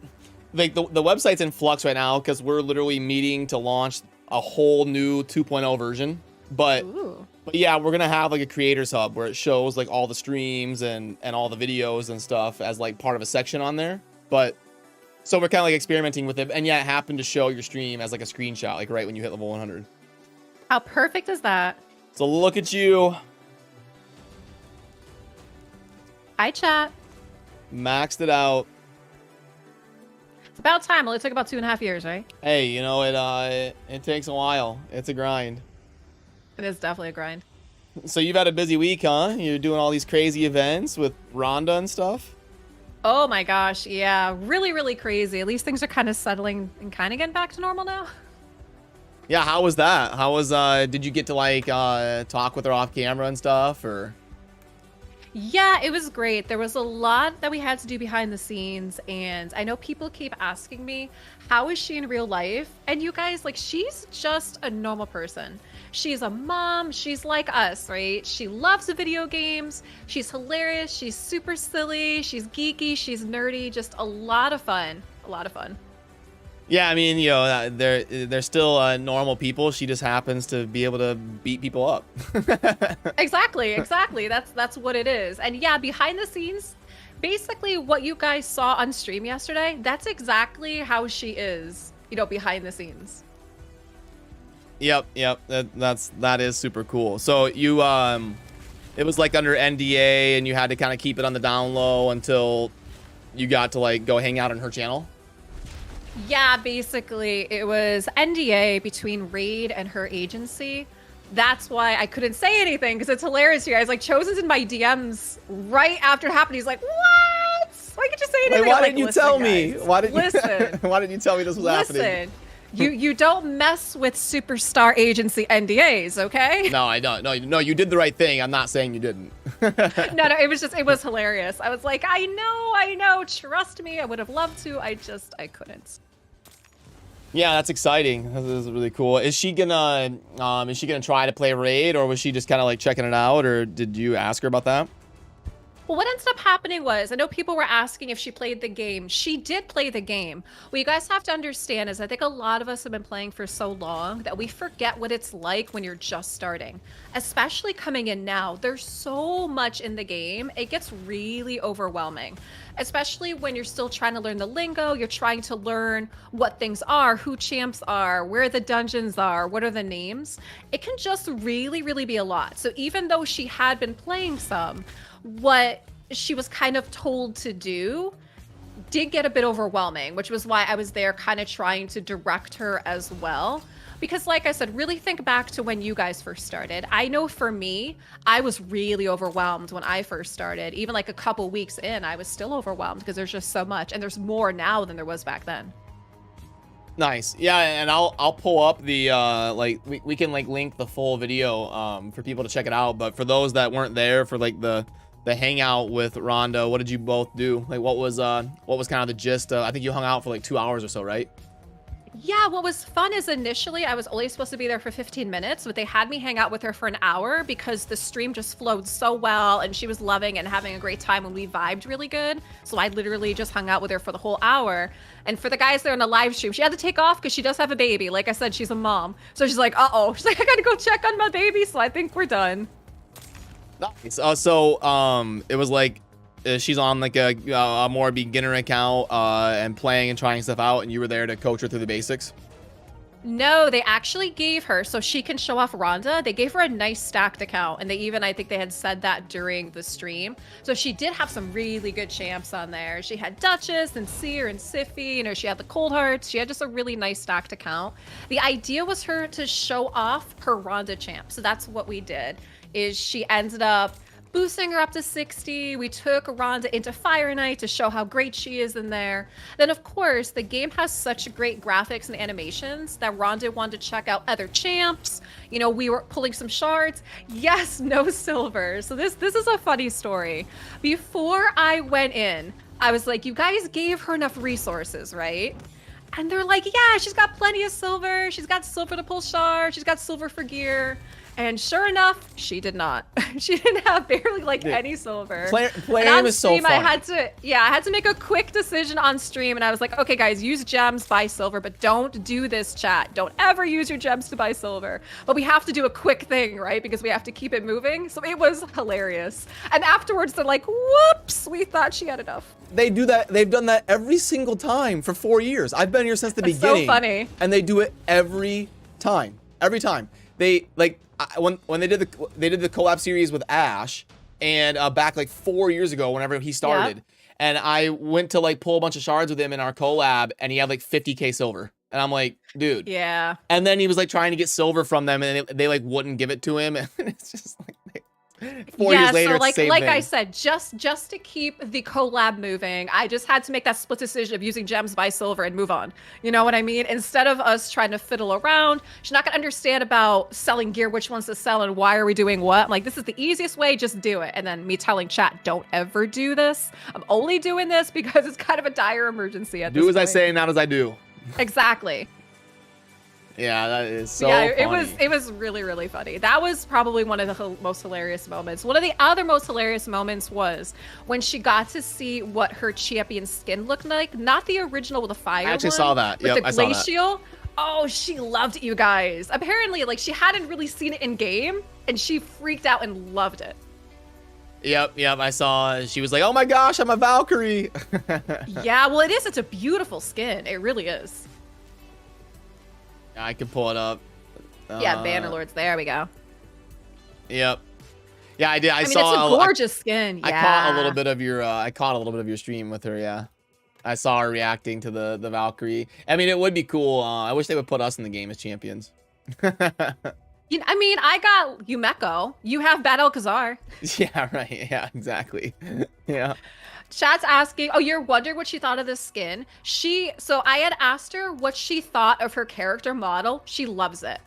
like the website's in flux right now because we're literally meeting to launch a whole new 2.0 version. But Ooh. yeah, we're gonna have like a creators hub where it shows like all the streams and all the videos and stuff as like part of a section on there. But so we're kind of like experimenting with it, and yeah, it happened to show your stream as like a screenshot, like right when you hit level 100. How perfect is that? So look at you. Hi, chat. Maxed it out. It's about time. It only took about 2.5 years, right? Hey, you know, it takes a while. It's a grind. It is definitely a grind. So you've had a busy week, huh? You're doing all these crazy events with Rhonda and stuff? Oh my gosh, yeah. Really, really crazy. At least things are kind of settling and kind of getting back to normal now. Yeah, how was that? How was, did you get to like, talk with her off camera and stuff, or? Yeah, it was great. There was a lot that we had to do behind the scenes, and I know people keep asking me, how is she in real life? And you guys, like, she's just a normal person. She's a mom. She's like us, right? She loves the video games. She's hilarious. She's super silly. She's geeky. She's nerdy. Just a lot of fun. A lot of fun. Yeah, I mean, you know, they're still normal people. She just happens to be able to beat people up. Exactly. That's what it is. And yeah, behind the scenes, basically what you guys saw on stream yesterday, that's exactly how she is, you know, behind the scenes. Yep. That is super cool. So you, it was like under NDA, and you had to kind of keep it on the down low until you got to like go hang out on her channel. Yeah, basically it was NDA between Raid and her agency. That's why I couldn't say anything, because it's hilarious, you guys. Like, Chosen's in my DMs right after it happened. He's like, what? Why could you say anything? Wait, why didn't you tell me? Why didn't listen? Why didn't you tell me this was happening? You don't mess with superstar agency NDAs, okay? No, I don't. No, you did the right thing. I'm not saying you didn't. No, it was hilarious. I was like, I know, trust me, I would have loved to, I couldn't. Yeah, that's exciting. This is really cool. Is she gonna try to play Raid, or was she just kind of like checking it out, or did you ask her about that? Well, what ended up happening was, I know people were asking if she played the game. She did play the game. What you guys have to understand is I think a lot of us have been playing for so long that we forget what it's like when you're just starting. Especially coming in now, there's so much in the game, it gets really overwhelming. Especially when you're still trying to learn the lingo, you're trying to learn what things are, who champs are, where the dungeons are, what are the names. It can just really, really be a lot. So even though she had been playing some, what she was kind of told to do did get a bit overwhelming, which was why I was there kind of trying to direct her as well. Because like I said, really think back to when you guys first started. I know for me, I was really overwhelmed when I first started. Even like a couple weeks in, I was still overwhelmed because there's just so much, and there's more now than there was back then. Nice. Yeah, and I'll pull up the like we can like link the full video for people to check it out. But for those that weren't there for like the hangout with Rhonda, what did you both do? Like what was kind of the gist? I think you hung out for like 2 hours or so, right? Yeah, what was fun is initially I was only supposed to be there for 15 minutes, but they had me hang out with her for an hour because the stream just flowed so well and she was loving and having a great time and we vibed really good. So I literally just hung out with her for the whole hour. And for the guys there on the live stream, she had to take off because she does have a baby. Like I said, she's a mom. So she's like, uh-oh. She's like, I gotta go check on my baby. So I think we're done. Nice. So it was like she's on like a more beginner account and playing and trying stuff out, and you were there to coach her through the basics? No, they actually gave her, so she can show off Rhonda, they gave her a nice stacked account, and they even, I think they had said that during the stream. So she did have some really good champs on there. She had Duchess and Seer and Siffy, you know, she had the Cold Hearts. She had just a really nice stacked account. The idea was her to show off her Rhonda champ. So that's what we did, is she ended up boosting her up to 60. We took Rhonda into Fire Night to show how great she is in there. Then, of course, the game has such great graphics and animations that Rhonda wanted to check out other champs. You know, we were pulling some shards. Yes, no silver. So this is a funny story. Before I went in, I was like, you guys gave her enough resources, right? And they're like, yeah, she's got plenty of silver. She's got silver to pull shards. She's got silver for gear. And sure enough, she did not. She didn't have barely like any silver. Plarium is so fun. I had to make a quick decision on stream, and I was like, okay, guys, use gems, buy silver, but don't do this, chat. Don't ever use your gems to buy silver. But we have to do a quick thing, right? Because we have to keep it moving. So it was hilarious. And afterwards, they're like, whoops, we thought she had enough. They do that. They've done that every single time for 4 years. I've been here since the beginning. So funny. And they do it every time. Every time. They like. When they did the collab series with Ash, and back like 4 years ago, whenever he started, and I went to like pull a bunch of shards with him in our collab, and he had like 50k silver, and I'm like, dude, yeah. And then he was like trying to get silver from them, and they like wouldn't give it to him, and it's just like 4 years later, so it's the same like thing. I said, just to keep the collab moving, I just had to make that split decision of using gems, buy silver, and move on. You know what I mean? Instead of us trying to fiddle around, she's not gonna understand about selling gear, which ones to sell, and why are we doing what. I'm like, this is the easiest way, just do it. And then me telling chat, don't ever do this. I'm only doing this because it's kind of a dire emergency at this point. Do as I say, not as I do. Exactly. Yeah, that is so yeah, funny. it was really, really funny. That was probably one of the most hilarious moments. One of the other most hilarious moments was when she got to see what her champion skin looked like. Not the original with the fire I actually one, saw that. With Yep, the I saw that. glacial. Oh, she loved it, you guys. Apparently, like, she hadn't really seen it in game, and she freaked out and loved it. Yep, I saw. She was like, "Oh my gosh, I'm a Valkyrie." Yeah, well, it is. It's a beautiful skin. It really is. I can pull it up. Yeah, Bannerlords. There we go. Yep. Yeah, I did. I mean, saw. it's a gorgeous skin. Yeah. I caught a little bit of your. I caught a little bit of your stream with her. Yeah. I saw her reacting to the Valkyrie. I mean, it would be cool. I wish they would put us in the game as champions. I mean, I got Yumeko. You have Bad Alcazar. Yeah. Right. Yeah. Exactly. Yeah. Chat's asking, oh, you're wondering what she thought of this skin. So I had asked her what she thought of her character model. She loves it.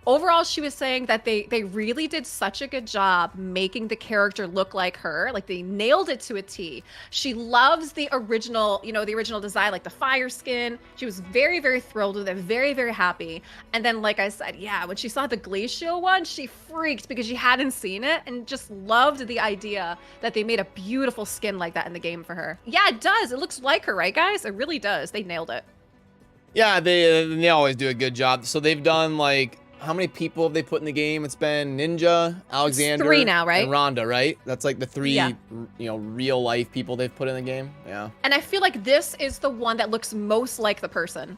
Overall, she was saying that they really did such a good job making the character look like her. Like, they nailed it to a T. She loves the original, the original design, like the fire skin. She was very, very thrilled with it, very, very happy. And then, like I said, yeah, when she saw the glacial one, she freaked because she hadn't seen it and just loved the idea that they made a beautiful skin like that in the game for her. Yeah, it does. It looks like her, right, guys? It really does. They nailed it. Yeah, they always do a good job. So they've done like. How many people have they put in the game? It's been Ninja, Alexander, 3 now, right? And Rhonda, right? That's like the 3, real life people they've put in the game. Yeah. And I feel like this is the one that looks most like the person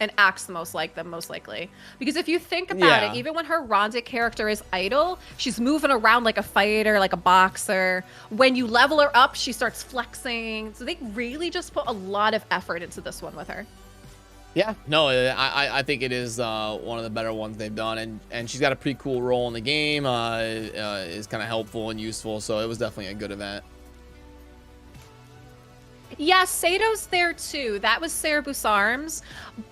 and acts the most like them, most likely. Because if you think about it, even when her Rhonda character is idle, she's moving around like a fighter, like a boxer. When you level her up, she starts flexing. So they really just put a lot of effort into this one with her. Yeah, no, I think it is one of the better ones they've done, and she's got a pretty cool role in the game. Is kind of helpful and useful, so it was definitely a good event. Yeah, Sato's there too. That was Cerebus Arms,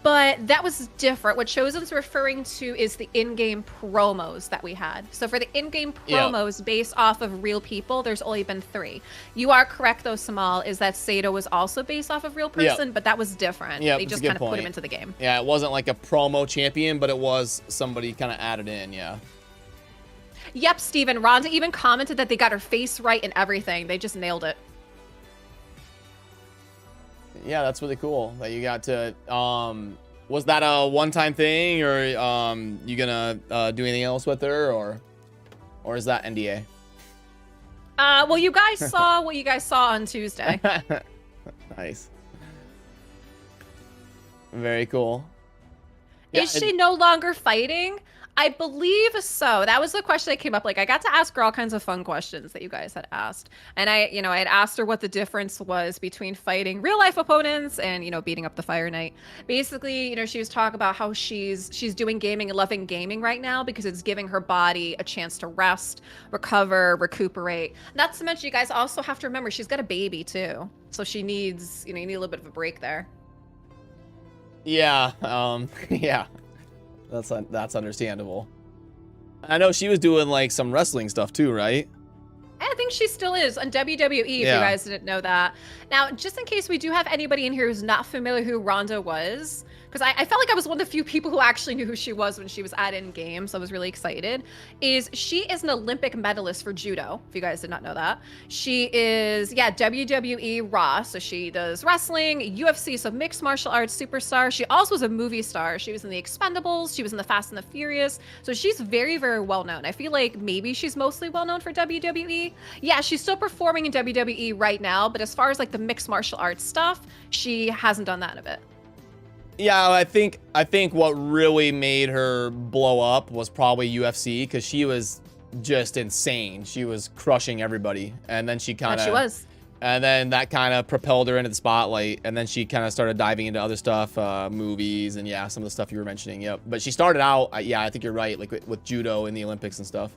but that was different. What Chosen's referring to is the in-game promos that we had. So for the in-game promos based off of real people, there's only been 3. You are correct though, Samal, is that Sato was also based off of real person, but that was different. They just kind of put him into the game. Yeah, it wasn't like a promo champion, but it was somebody kind of added in, yeah. Yep, Steven. Rhonda even commented that they got her face right and everything. They just nailed it. Yeah, that's really cool that you got to. Was that a one-time thing, or you gonna do anything else with her, or is that NDA? Well, you guys saw what you guys saw on Tuesday. Nice. Very cool. Is she no longer fighting? I believe so. That was the question that came up. Like, I got to ask her all kinds of fun questions that you guys had asked. And I had asked her what the difference was between fighting real life opponents and, beating up the Fire Knight. Basically, she was talking about how she's doing gaming and loving gaming right now because it's giving her body a chance to rest, recover, recuperate. Not to mention, you guys also have to remember she's got a baby too. So she needs, you need a little bit of a break there. Yeah. Yeah. That's understandable. I know she was doing like some wrestling stuff too, right? I think she still is on WWE, if you guys didn't know that. Now, just in case we do have anybody in here who's not familiar who Rhonda was, because I felt like I was one of the few people who actually knew who she was when she was at in-game, so I was really excited, is she is an Olympic medalist for judo, if you guys did not know that. She is, yeah, WWE Raw, so she does wrestling, UFC, so mixed martial arts superstar. She also was a movie star. She was in The Expendables, she was in The Fast and the Furious, so she's very, very well known. I feel like maybe she's mostly well known for WWE. Yeah, she's still performing in WWE right now, but as far as like the mixed martial arts stuff, she hasn't done that in a bit. Yeah, I think what really made her blow up was probably UFC, because she was just insane. She was crushing everybody, and then she kind of she was. And then that kind of propelled her into the spotlight, and then she kind of started diving into other stuff, movies, and yeah, some of the stuff you were mentioning. Yep. But she started out, yeah, I think you're right, like with judo in the Olympics and stuff.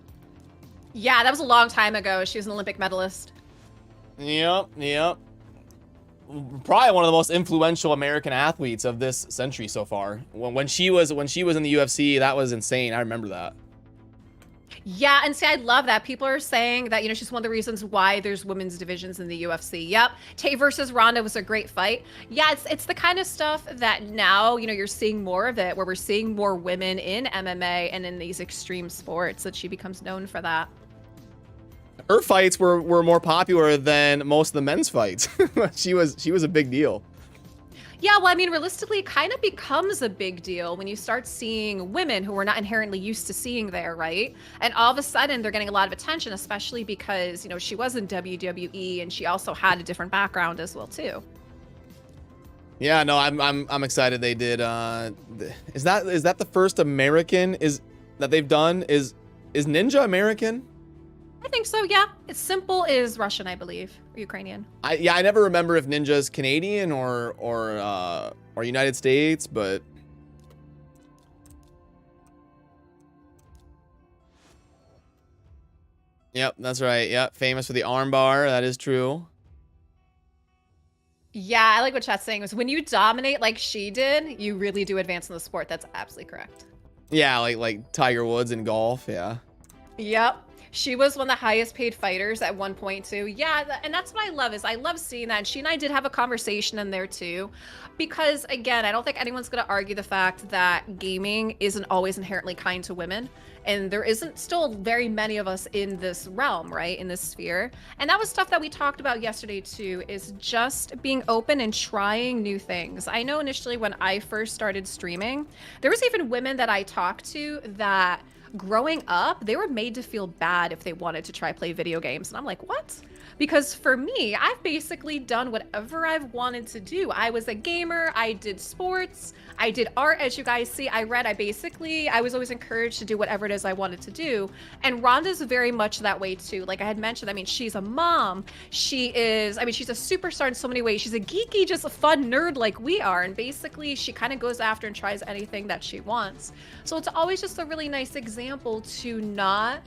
Yeah, that was a long time ago. She was an Olympic medalist. Yep. Probably one of the most influential American athletes of this century so far. When she was in the UFC, that was insane. I remember that. Yeah, and see, I love that. People are saying that, you know, she's one of the reasons why there's women's divisions in the UFC. Yep. Tay versus Ronda was a great fight. Yeah, it's the kind of stuff that now, you know, you're seeing more of it, where we're seeing more women in MMA and in these extreme sports, that she becomes known for that. Her fights were more popular than most of the men's fights. she was a big deal. Yeah, well, I mean, realistically, it kind of becomes a big deal when you start seeing women who we're not inherently used to seeing there, right? And all of a sudden, they're getting a lot of attention, especially because, you know, she was in WWE and she also had a different background as well, too. Yeah, no, I'm excited they did. Is that the first American that they've done? Is Ninja American? I think so, yeah. It's Simple is Russian, I believe, or Ukrainian. I never remember if Ninja's Canadian or United States, but yep, that's right. Yep, famous for the armbar. That is true. Yeah, I like what chat's saying. Was when you dominate like she did, you really do advance in the sport. That's absolutely correct. Yeah, like Tiger Woods in golf. Yeah. Yep. She was one of the highest paid fighters at one point too. Yeah, and that's what I love, is I love seeing that. And she and I did have a conversation in there too, because again, I don't think anyone's going to argue the fact that gaming isn't always inherently kind to women. And there isn't still very many of us in this realm, right? In this sphere. And that was stuff that we talked about yesterday too, is just being open and trying new things. I know initially when I first started streaming, there was even women that I talked to that growing up, they were made to feel bad if they wanted to try play video games. And I'm like, what? Because for me, I've basically done whatever I've wanted to do. I was a gamer, I did sports, I did art, as you guys see, I read, I was always encouraged to do whatever it is I wanted to do. And Rhonda's very much that way too. Like I had mentioned, I mean, she's a mom, she's a superstar in so many ways. She's a geeky, just a fun nerd like we are. And basically she kind of goes after and tries anything that she wants. So it's always just a really nice example to not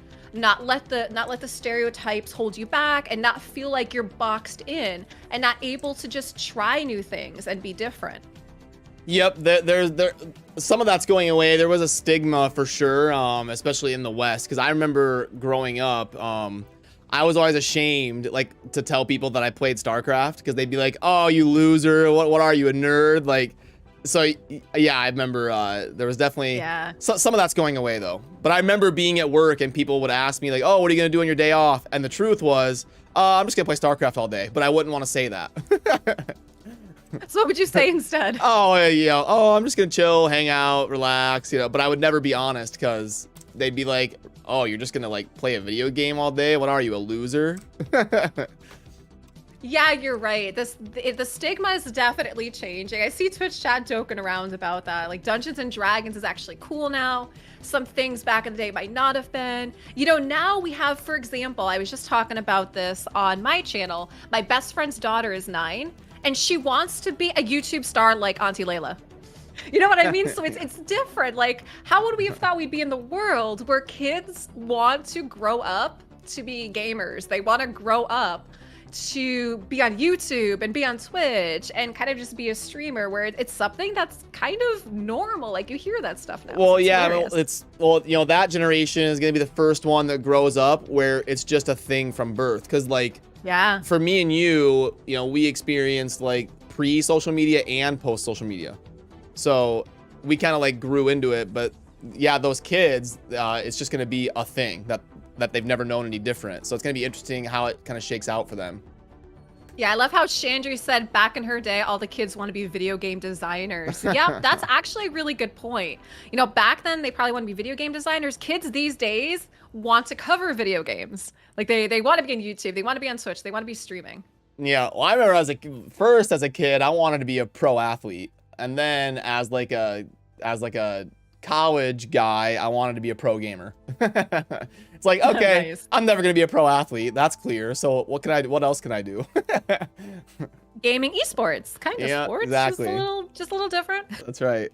let the stereotypes hold you back, and not feel like you're boxed in and not able to just try new things and be different. Yep, there's some of that's going away. There was a stigma for sure, especially in the West, because I remember growing up, I was always ashamed like to tell people that I played StarCraft, because they'd be like, "Oh, you loser! What are you, a nerd?" Like, so yeah, I remember there was definitely some of that's going away though. But I remember being at work and people would ask me like, "Oh, what are you gonna do on your day off?" And the truth was, I'm just gonna play StarCraft all day. But I wouldn't want to say that. So what would you say instead? Oh, yeah. Oh, I'm just gonna chill, hang out, relax, you know. But I would never be honest, because they'd be like, "Oh, you're just gonna like play a video game all day? What are you, a loser?" Yeah, you're right. The stigma is definitely changing. I see Twitch chat joking around about that. Like Dungeons and Dragons is actually cool now. Some things back in the day might not have been. You know, now we have, for example, I was just talking about this on my channel. My best friend's daughter is 9, and she wants to be a YouTube star like Auntie Layla. You know what I mean? So it's different. Like, how would we have thought we'd be in the world where kids want to grow up to be gamers? They want to grow up to be on YouTube and be on Twitch and kind of just be a streamer, where it's something that's kind of normal. Like you hear that stuff now. Well, yeah, you know, that generation is going to be the first one that grows up where it's just a thing from birth. Because like, yeah, for me and you know, we experienced like pre-social media and post-social media. So we kind of like grew into it, but yeah, those kids, it's just going to be a thing that they've never known any different. So it's going to be interesting how it kind of shakes out for them. Yeah, I love how Chandri said back in her day, all the kids want to be video game designers. Yeah, that's actually a really good point. You know, back then they probably want to be video game designers. Kids these days want to cover video games. Like they want to be on YouTube, they want to be on Twitch, they want to be streaming. Yeah, well, I remember as a kid, I wanted to be a pro athlete, and then as like a college guy, I wanted to be a pro gamer. It's like, okay, Nice. I'm never gonna be a pro athlete. That's clear. So what else can I do? Gaming esports, kind of Yeah, sports, exactly. just a little different. That's right.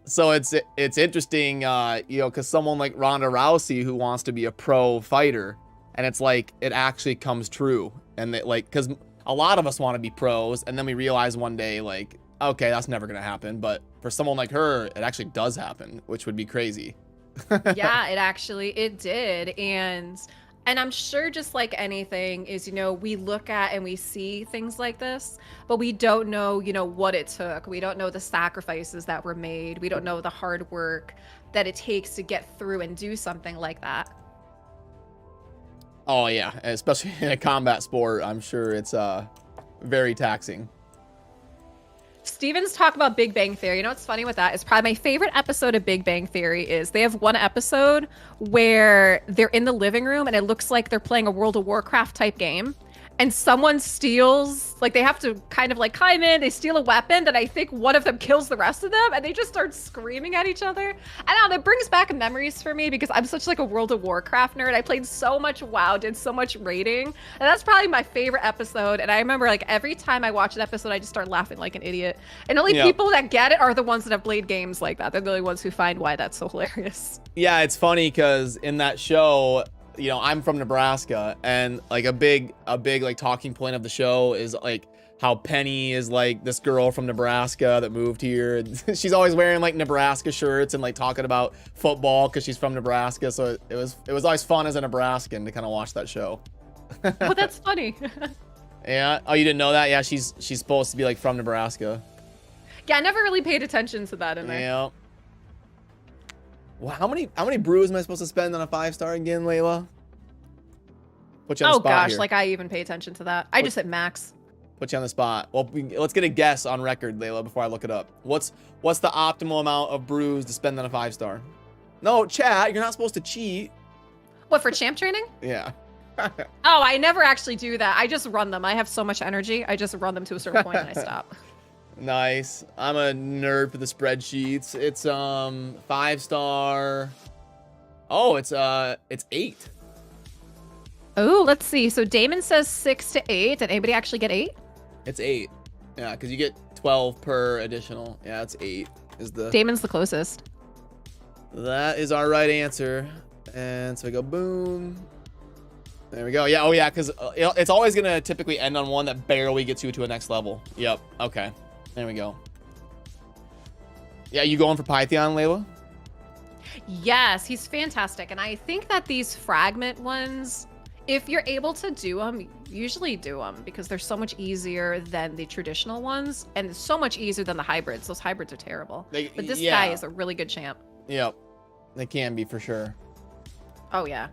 So it's interesting, you know, because someone like Ronda Rousey who wants to be a pro fighter, and it's like it actually comes true, and that like because a lot of us want to be pros, and then we realize one day like, okay, that's never gonna happen. But for someone like her, it actually does happen, which would be crazy. Yeah, it did. And I'm sure just like anything is, you know, we look at and we see things like this, but we don't know, you know, what it took. We don't know the sacrifices that were made. We don't know the hard work that it takes to get through and do something like that. Oh yeah, especially in a combat sport, I'm sure it's very taxing. Steven's talk about Big Bang Theory. You know what's funny with that is probably my favorite episode of Big Bang Theory is they have one episode where they're in the living room and it looks like they're playing a World of Warcraft type game. And someone steals, like they have to kind of like climb in, they steal a weapon, and I think one of them kills the rest of them, and they just start screaming at each other. I don't know, that brings back memories for me because I'm such like a World of Warcraft nerd. I played so much WoW, did so much raiding, and that's probably my favorite episode. And I remember like every time I watch an episode, I just start laughing like an idiot. And only people that get it are the ones that have played games like that. They're the only ones who find why that's so hilarious. Yeah, it's funny because in that show, you know, I'm from Nebraska, and like a big like talking point of the show is like how Penny is like this girl from Nebraska that moved here, and she's always wearing like Nebraska shirts and like talking about football because she's from Nebraska. So it was always fun as a Nebraskan to kind of watch that show. Oh, that's funny. Yeah. Oh, you didn't know that? Yeah, she's supposed to be like from Nebraska. Yeah, I never really paid attention to that in there. Yeah. Well, how many brews am I supposed to spend on a 5-star again, Layla? Put you on the spot gosh, here. like I even pay attention to that. I just hit max. Put you on the spot. Well, let's get a guess on record, Layla, before I look it up. What's the optimal amount of brews to spend on a 5-star? No, chat, you're not supposed to cheat. What, for champ training? Yeah. Oh, I never actually do that. I just run them. I have so much energy. I just run them to a certain point and I stop. Nice. I'm a nerd for the spreadsheets. It's 5-star. Oh, it's 8. Oh, let's see. So Damon says 6 to 8. Did anybody actually get 8? It's 8. Yeah, because you get 12 per additional. Yeah, it's 8 is the. Damon's the closest. That is our right answer. And so we go boom. There we go. Yeah. Oh yeah, because it's always gonna typically end on one that barely gets you to a next level. Yep. Okay. There we go. Yeah, you going for Pythion, Layla? Yes, he's fantastic. And I think that these fragment ones, if you're able to do them, usually do them because they're so much easier than the traditional ones and so much easier than the hybrids. Those hybrids are terrible. But this guy is a really good champ. Yep. They can be for sure. Oh, yeah.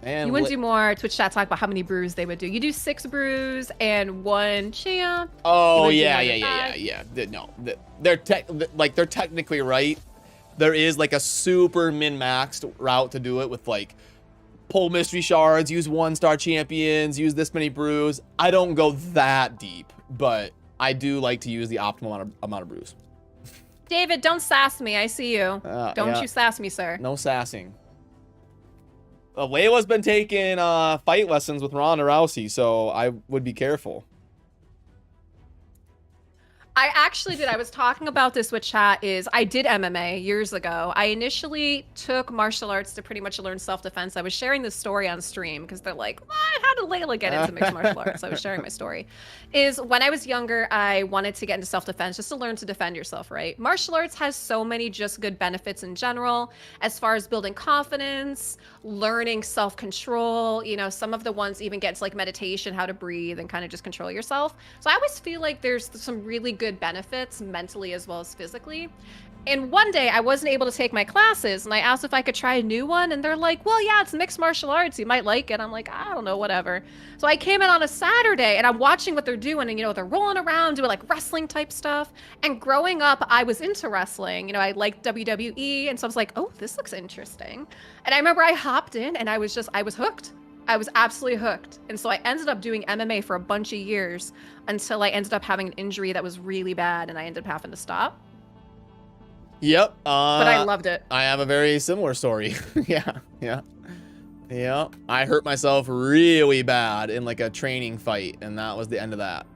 And you wouldn't do more Twitch chat talk about how many brews they would do. You do 6 brews and 1 champ. Oh yeah. No, they're technically right. There is like a super min-maxed route to do it with like pull mystery shards, use 1-star champions, use this many brews. I don't go that deep, but I do like to use the optimal amount of brews. David, don't sass me. I see you. Don't you sass me, sir. No sassing. Layla's been taking fight lessons with Ronda Rousey, so I would be careful. I actually did. I was talking about this with chat. I did MMA years ago. I initially took martial arts to pretty much learn self-defense. I was sharing this story on stream because they're like, what? How did Layla get into mixed martial arts? I was sharing my story. When I was younger, I wanted to get into self-defense just to learn to defend yourself, right? Martial arts has so many just good benefits in general, as far as building confidence, learning self-control. You know, some of the ones even get to like meditation, how to breathe and kind of just control yourself. So I always feel like there's some really good benefits mentally as well as physically. And one day I wasn't able to take my classes and I asked if I could try a new one, and they're like, well, yeah, it's mixed martial arts, you might like it. I'm like, I don't know, whatever. So I came in on a Saturday and I'm watching what they're doing, and you know, they're rolling around doing like wrestling type stuff. And growing up, I was into wrestling. You know, I liked WWE, and so I was like, oh, this looks interesting. And I remember I hopped in and I was hooked. I was absolutely hooked. And so I ended up doing MMA for a bunch of years until I ended up having an injury that was really bad and I ended up having to stop. Yep. But I loved it. I have a very similar story. Yeah. I hurt myself really bad in like a training fight, and that was the end of that.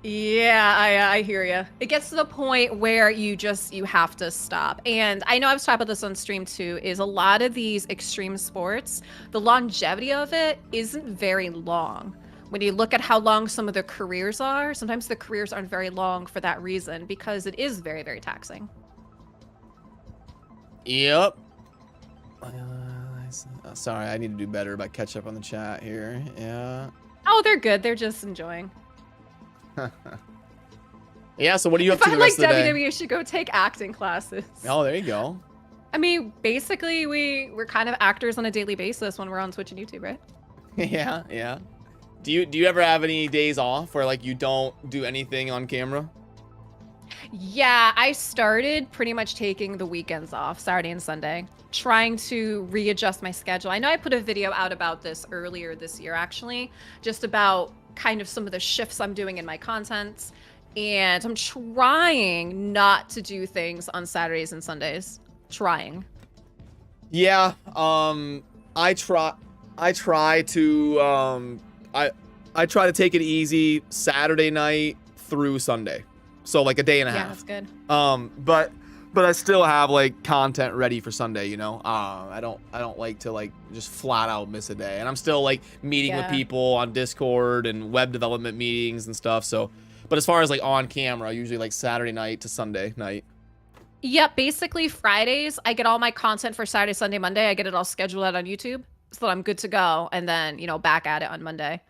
Yeah, I hear you. It gets to the point where you have to stop. And I know I've talked about this on stream too, is a lot of these extreme sports, the longevity of it isn't very long. When you look at how long some of the careers are, sometimes the careers aren't very long for that reason, because it is very, very taxing. Yep. Sorry, I need to do better about catch up on the chat here. Yeah. Oh, they're good. They're just enjoying. Yeah, so what do you have to do the rest of the day? If I like WWE, you should go take acting classes. Oh, there you go. I mean, basically, we're kind of actors on a daily basis when we're on Twitch and YouTube, right? Yeah. Do you ever have any days off where like you don't do anything on camera? Yeah, I started pretty much taking the weekends off, Saturday and Sunday, trying to readjust my schedule. I know I put a video out about this earlier this year, actually, just about kind of some of the shifts I'm doing in my content. And I'm trying not to do things on Saturdays and Sundays. Trying. Yeah, I try to take it easy Saturday night through Sunday. So like a day and a half. Yeah, that's good. But I still have like content ready for Sunday, you know. I don't like to like just flat out miss a day. And I'm still like meeting with people on Discord and web development meetings and stuff. So, but as far as like on camera, usually like Saturday night to Sunday night. Yep, basically Fridays, I get all my content for Saturday, Sunday, Monday. I get it all scheduled out on YouTube so that I'm good to go. And then, you know, back at it on Monday.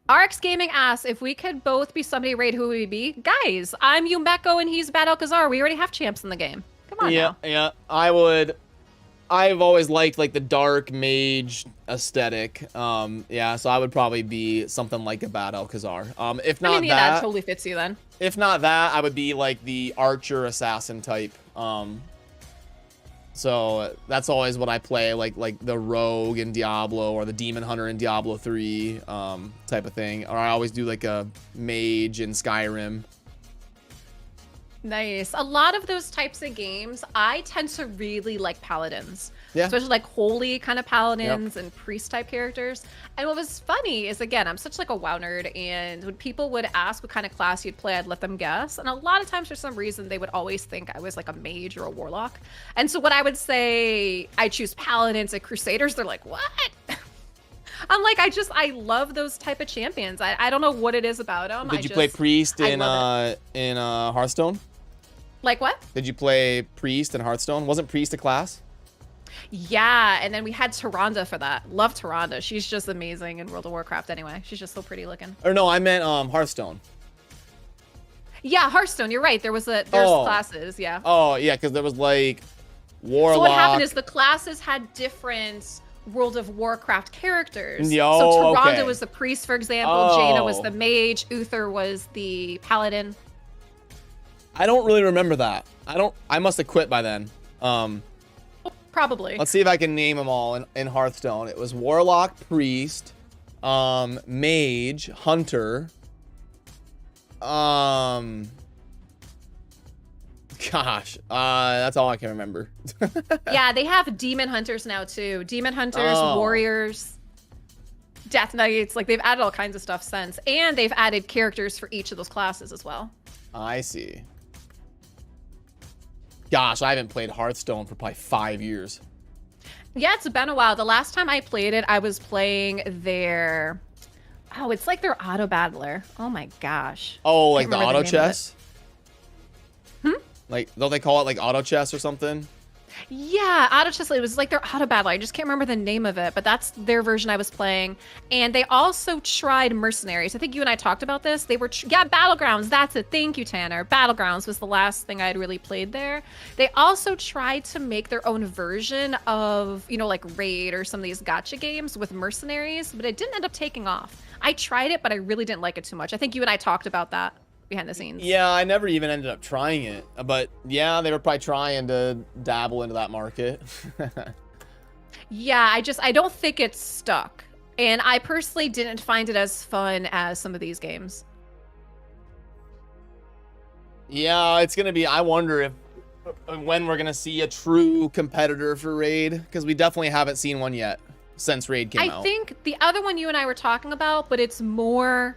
RX Gaming asks, if we could both be somebody raid, who would we be? Guys, I'm Yumeko and he's Bad Alcazar. We already have champs in the game. Come on now. Yeah, I've always liked like the dark mage aesthetic. Yeah, so I would probably be something like a Bad Alcazar. If not that totally fits you then. If not that, I would be like the archer assassin type. So that's always what I play, like the rogue in Diablo or the demon hunter in Diablo 3 type of thing. Or I always do like a mage in Skyrim. Nice. A lot of those types of games, I tend to really like paladins. Yeah. Especially like holy kind of paladins and priest type characters. And what was funny is, again, I'm such like a WoW nerd, and when people would ask what kind of class you'd play, I'd let them guess. And a lot of times for some reason, they would always think I was like a mage or a warlock. And so when I would say I choose paladins and crusaders, they're like, what? I'm like, I love those type of champions. I don't know what it is about them. Did you play priest in Hearthstone? Like what? Did you play priest in Hearthstone? Wasn't priest a class? Yeah, and then we had Tyrande for that. Love Tyrande. She's just amazing in World of Warcraft anyway. She's just so pretty looking. Or no, I meant Hearthstone. Yeah, Hearthstone. You're right. There's classes, yeah. Oh, yeah, because there was like warlock. So what happened is the classes had different World of Warcraft characters. So Tyrande was the priest, for example. Jaina was the mage. Uther was the paladin. I don't really remember that. I must have quit by then. Probably. Let's see if I can name them all in Hearthstone. It was warlock, priest, mage, hunter. Gosh, that's all I can remember. Yeah, they have demon hunters now too. Demon hunters, warriors, death knights. Like they've added all kinds of stuff since, and they've added characters for each of those classes as well. I see. Gosh, I haven't played Hearthstone for probably 5 years. Yeah, it's been a while. The last time I played it, I was playing their... Oh, it's like their auto battler. Oh my gosh. Oh, like the auto name of it. chess? Like, don't they call it like auto chess or something? Yeah, auto chess. It was like their auto battler. I just can't remember the name of it, but that's their version I was playing. And they also tried Mercenaries. I think you and I talked about this. They were Battlegrounds. That's it. Thank you, Tanner. Battlegrounds was the last thing I had really played there. They also tried to make their own version of, you know, like Raid or some of these gacha games with Mercenaries, but it didn't end up taking off. I tried it, but I really didn't like it too much. I think you and I talked about that behind the scenes. Yeah, I never even ended up trying it. But yeah, they were probably trying to dabble into that market. Yeah, I don't think it's stuck. And I personally didn't find it as fun as some of these games. Yeah, it's going to be, I wonder if when we're going to see a true competitor for Raid, because we definitely haven't seen one yet since Raid came out. I think the other one you and I were talking about, but it's more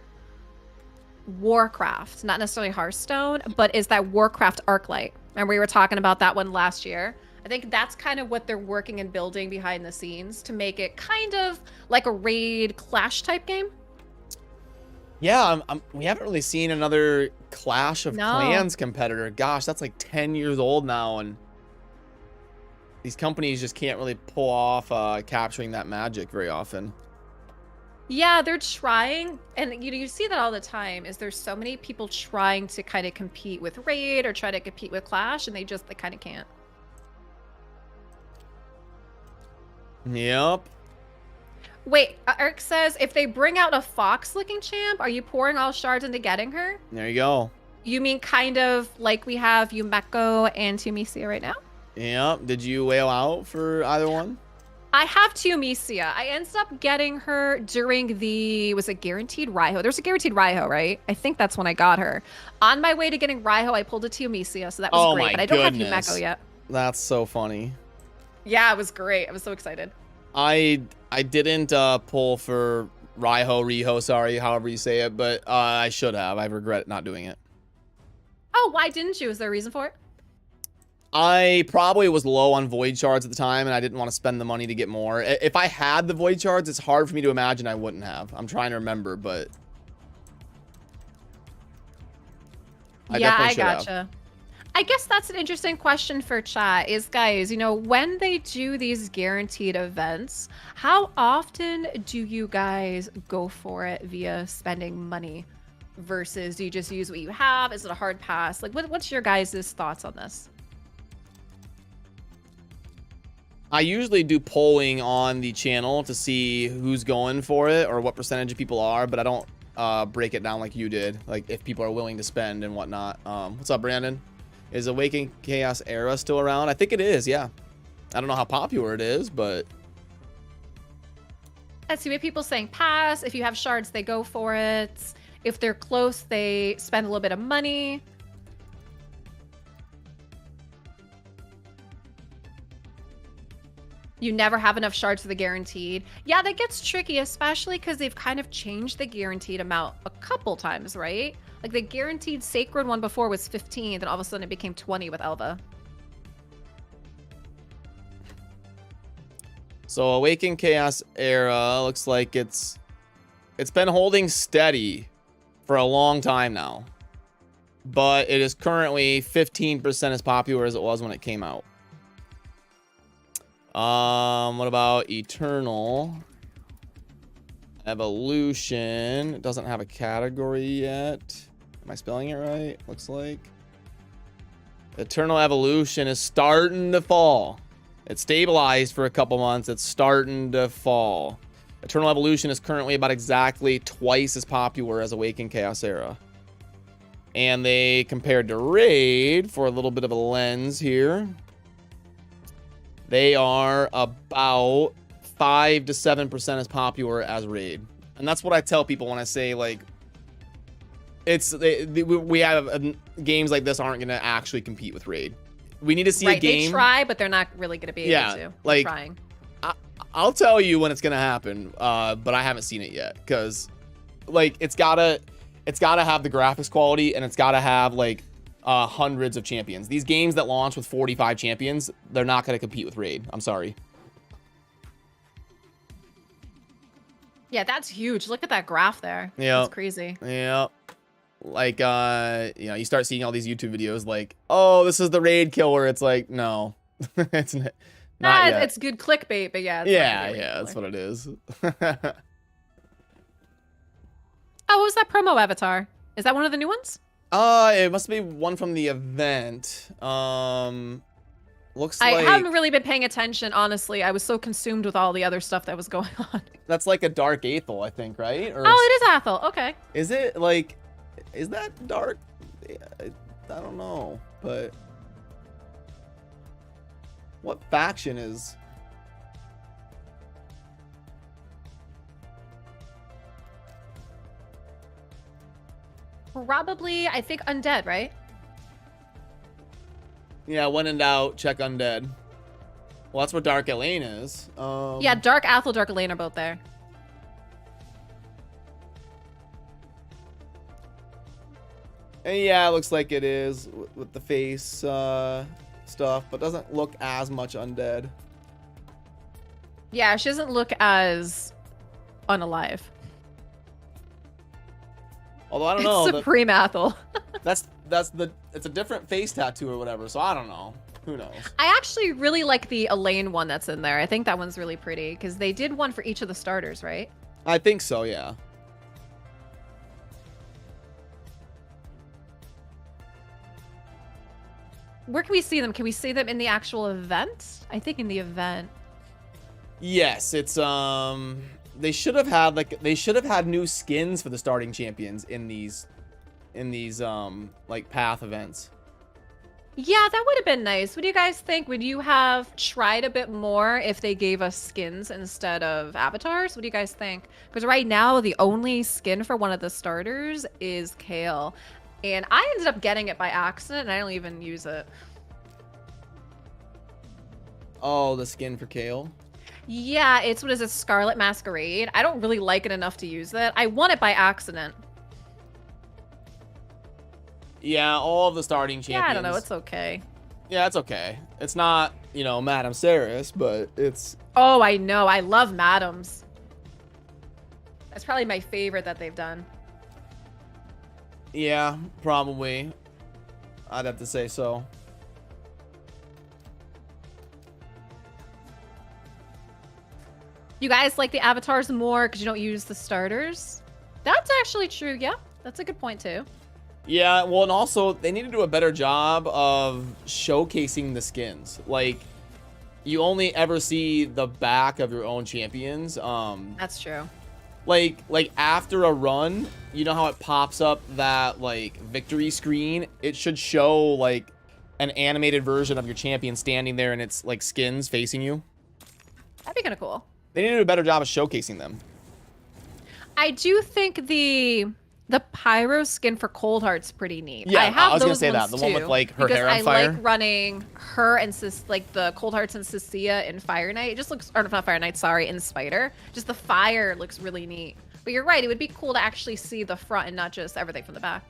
Warcraft, not necessarily Hearthstone, but is that Warcraft Arclight. Remember we were talking about that one last year? I think that's kind of what they're working and building behind the scenes to make it kind of like a Raid Clash type game. Yeah, we haven't really seen another Clash of Clans competitor. Gosh, that's like 10 years old now, and these companies just can't really pull off capturing that magic very often. Yeah, they're trying, and you see that all the time, is there's so many people trying to kind of compete with Raid or try to compete with Clash, and they kind of can't. Yep. Wait, Eric says, if they bring out a fox-looking champ, are you pouring all shards into getting her? There you go. You mean kind of like we have Yumeko and Tumisia right now? Yep. Did you whale out for either one? I have Tumisia. I ended up getting her during the, was it Guaranteed Raiho? There's a Guaranteed Raiho, right? I think that's when I got her. On my way to getting Raiho, I pulled a Tumisia, so that was great. But I don't have Yumeko yet. That's so funny. Yeah, it was great. I was so excited. I didn't pull for Riho, sorry, however you say it, but I should have. I regret not doing it. Oh, why didn't you? Is there a reason for it? I probably was low on void shards at the time, and I didn't want to spend the money to get more. If I had the void shards, it's hard for me to imagine I wouldn't have. I'm trying to remember, but yeah, I gotcha. I guess that's an interesting question for chat is, guys, you know, when they do these guaranteed events, how often do you guys go for it via spending money versus do you just use what you have? Is it a hard pass? Like, what's your guys' thoughts on this? I usually do polling on the channel to see who's going for it or what percentage of people are, but I don't break it down like you did, like if people are willing to spend and whatnot. What's up, Brandon? Is Awakening Chaos Era still around? I think it is, yeah. I don't know how popular it is, but I see people saying pass. If you have shards, they go for it. If they're close, they spend a little bit of money. You never have enough shards for the guaranteed. Yeah, that gets tricky, especially because they've kind of changed the guaranteed amount a couple times, right? Like the guaranteed sacred one before was 15, then all of a sudden it became 20 with Elva. So Awaken Chaos Era looks like it's been holding steady for a long time now. But it is currently 15% as popular as it was when it came out. What about Eternal Evolution? It doesn't have a category yet. Am I spelling it right? Looks like Eternal Evolution is starting to fall. It stabilized for a couple months. It's starting to fall. Eternal Evolution is currently about exactly twice as popular as Awaken Chaos Era. And they compared to Raid for a little bit of a lens here. They are about 5 to 7% as popular as Raid. And that's what I tell people when I say, like, we have games like this aren't going to actually compete with Raid. We need to see a game. They try, but they're not really going to be able to. Like, they're trying. I'll tell you when it's going to happen, but I haven't seen it yet. Because, like, it's got to... it's got to have the graphics quality, and it's got to have like hundreds of champions. These games that launch with 45 champions, they're not going to compete with Raid. I'm sorry. Yeah, that's huge. Look at that graph there. Yeah. That's crazy. Yeah. Like, you know, you start seeing all these YouTube videos like, oh, this is the Raid killer. It's like, no, it's not yet. It's good clickbait, but yeah. Yeah, that's what it is. Oh, what was that promo avatar? Is that one of the new ones? It must be one from the event. Looks like... I haven't really been paying attention, honestly. I was so consumed with all the other stuff that was going on. That's like a Dark Aethel, I think, right? Or oh, it is Athel. Okay. Is it, like... Is that Dark? I don't know, but... What faction is... Probably, I think, Undead, right? Yeah, when in doubt, check Undead. Well, that's what Dark Elaine is. Yeah, Dark Athel, Dark Elaine are both there. And yeah, it looks like it is with the face stuff, but doesn't look as much Undead. Yeah, she doesn't look as unalive. Although I don't know. Supreme Athel. It's a different face tattoo or whatever, so I don't know. Who knows? I actually really like the Elaine one that's in there. I think that one's really pretty because they did one for each of the starters, right? I think so, yeah. Where can we see them? Can we see them in the actual event? I think in the event. Yes, it's they should have had new skins for the starting champions in these like path events. Yeah, that would have been nice. What do you guys think? Would you have tried a bit more if they gave us skins instead of avatars? What do you guys think? Because right now the only skin for one of the starters is Kale. And I ended up getting it by accident and I don't even use it. Oh, the skin for Kale? Yeah, it's, what is it, Scarlet Masquerade. I don't really like it enough to use it. I won it by accident. Yeah, all of the starting champions. Yeah, I don't know. It's okay. Yeah, it's okay. It's not, you know, Madame Saris, but it's... Oh, I know. I love Madams. That's probably my favorite that they've done. Yeah, probably. I'd have to say so. You guys like the avatars more because you don't use the starters? That's actually true. Yeah, that's a good point too. Yeah, well, and also they need to do a better job of showcasing the skins. Like, you only ever see the back of your own champions. That's true. Like after a run, you know how it pops up that like victory screen? It should show like an animated version of your champion standing there and it's like skins facing you. That'd be kind of cool. They need to do a better job of showcasing them. I do think the pyro skin for Cold Heart's pretty neat. Yeah, I was gonna say that. The one with like her hair on fire. I like running her and like the Cold Hearts and Cecilia in Fire Knight. It just looks, or not Fire Knight, sorry, in Spider. Just the fire looks really neat. But you're right, it would be cool to actually see the front and not just everything from the back.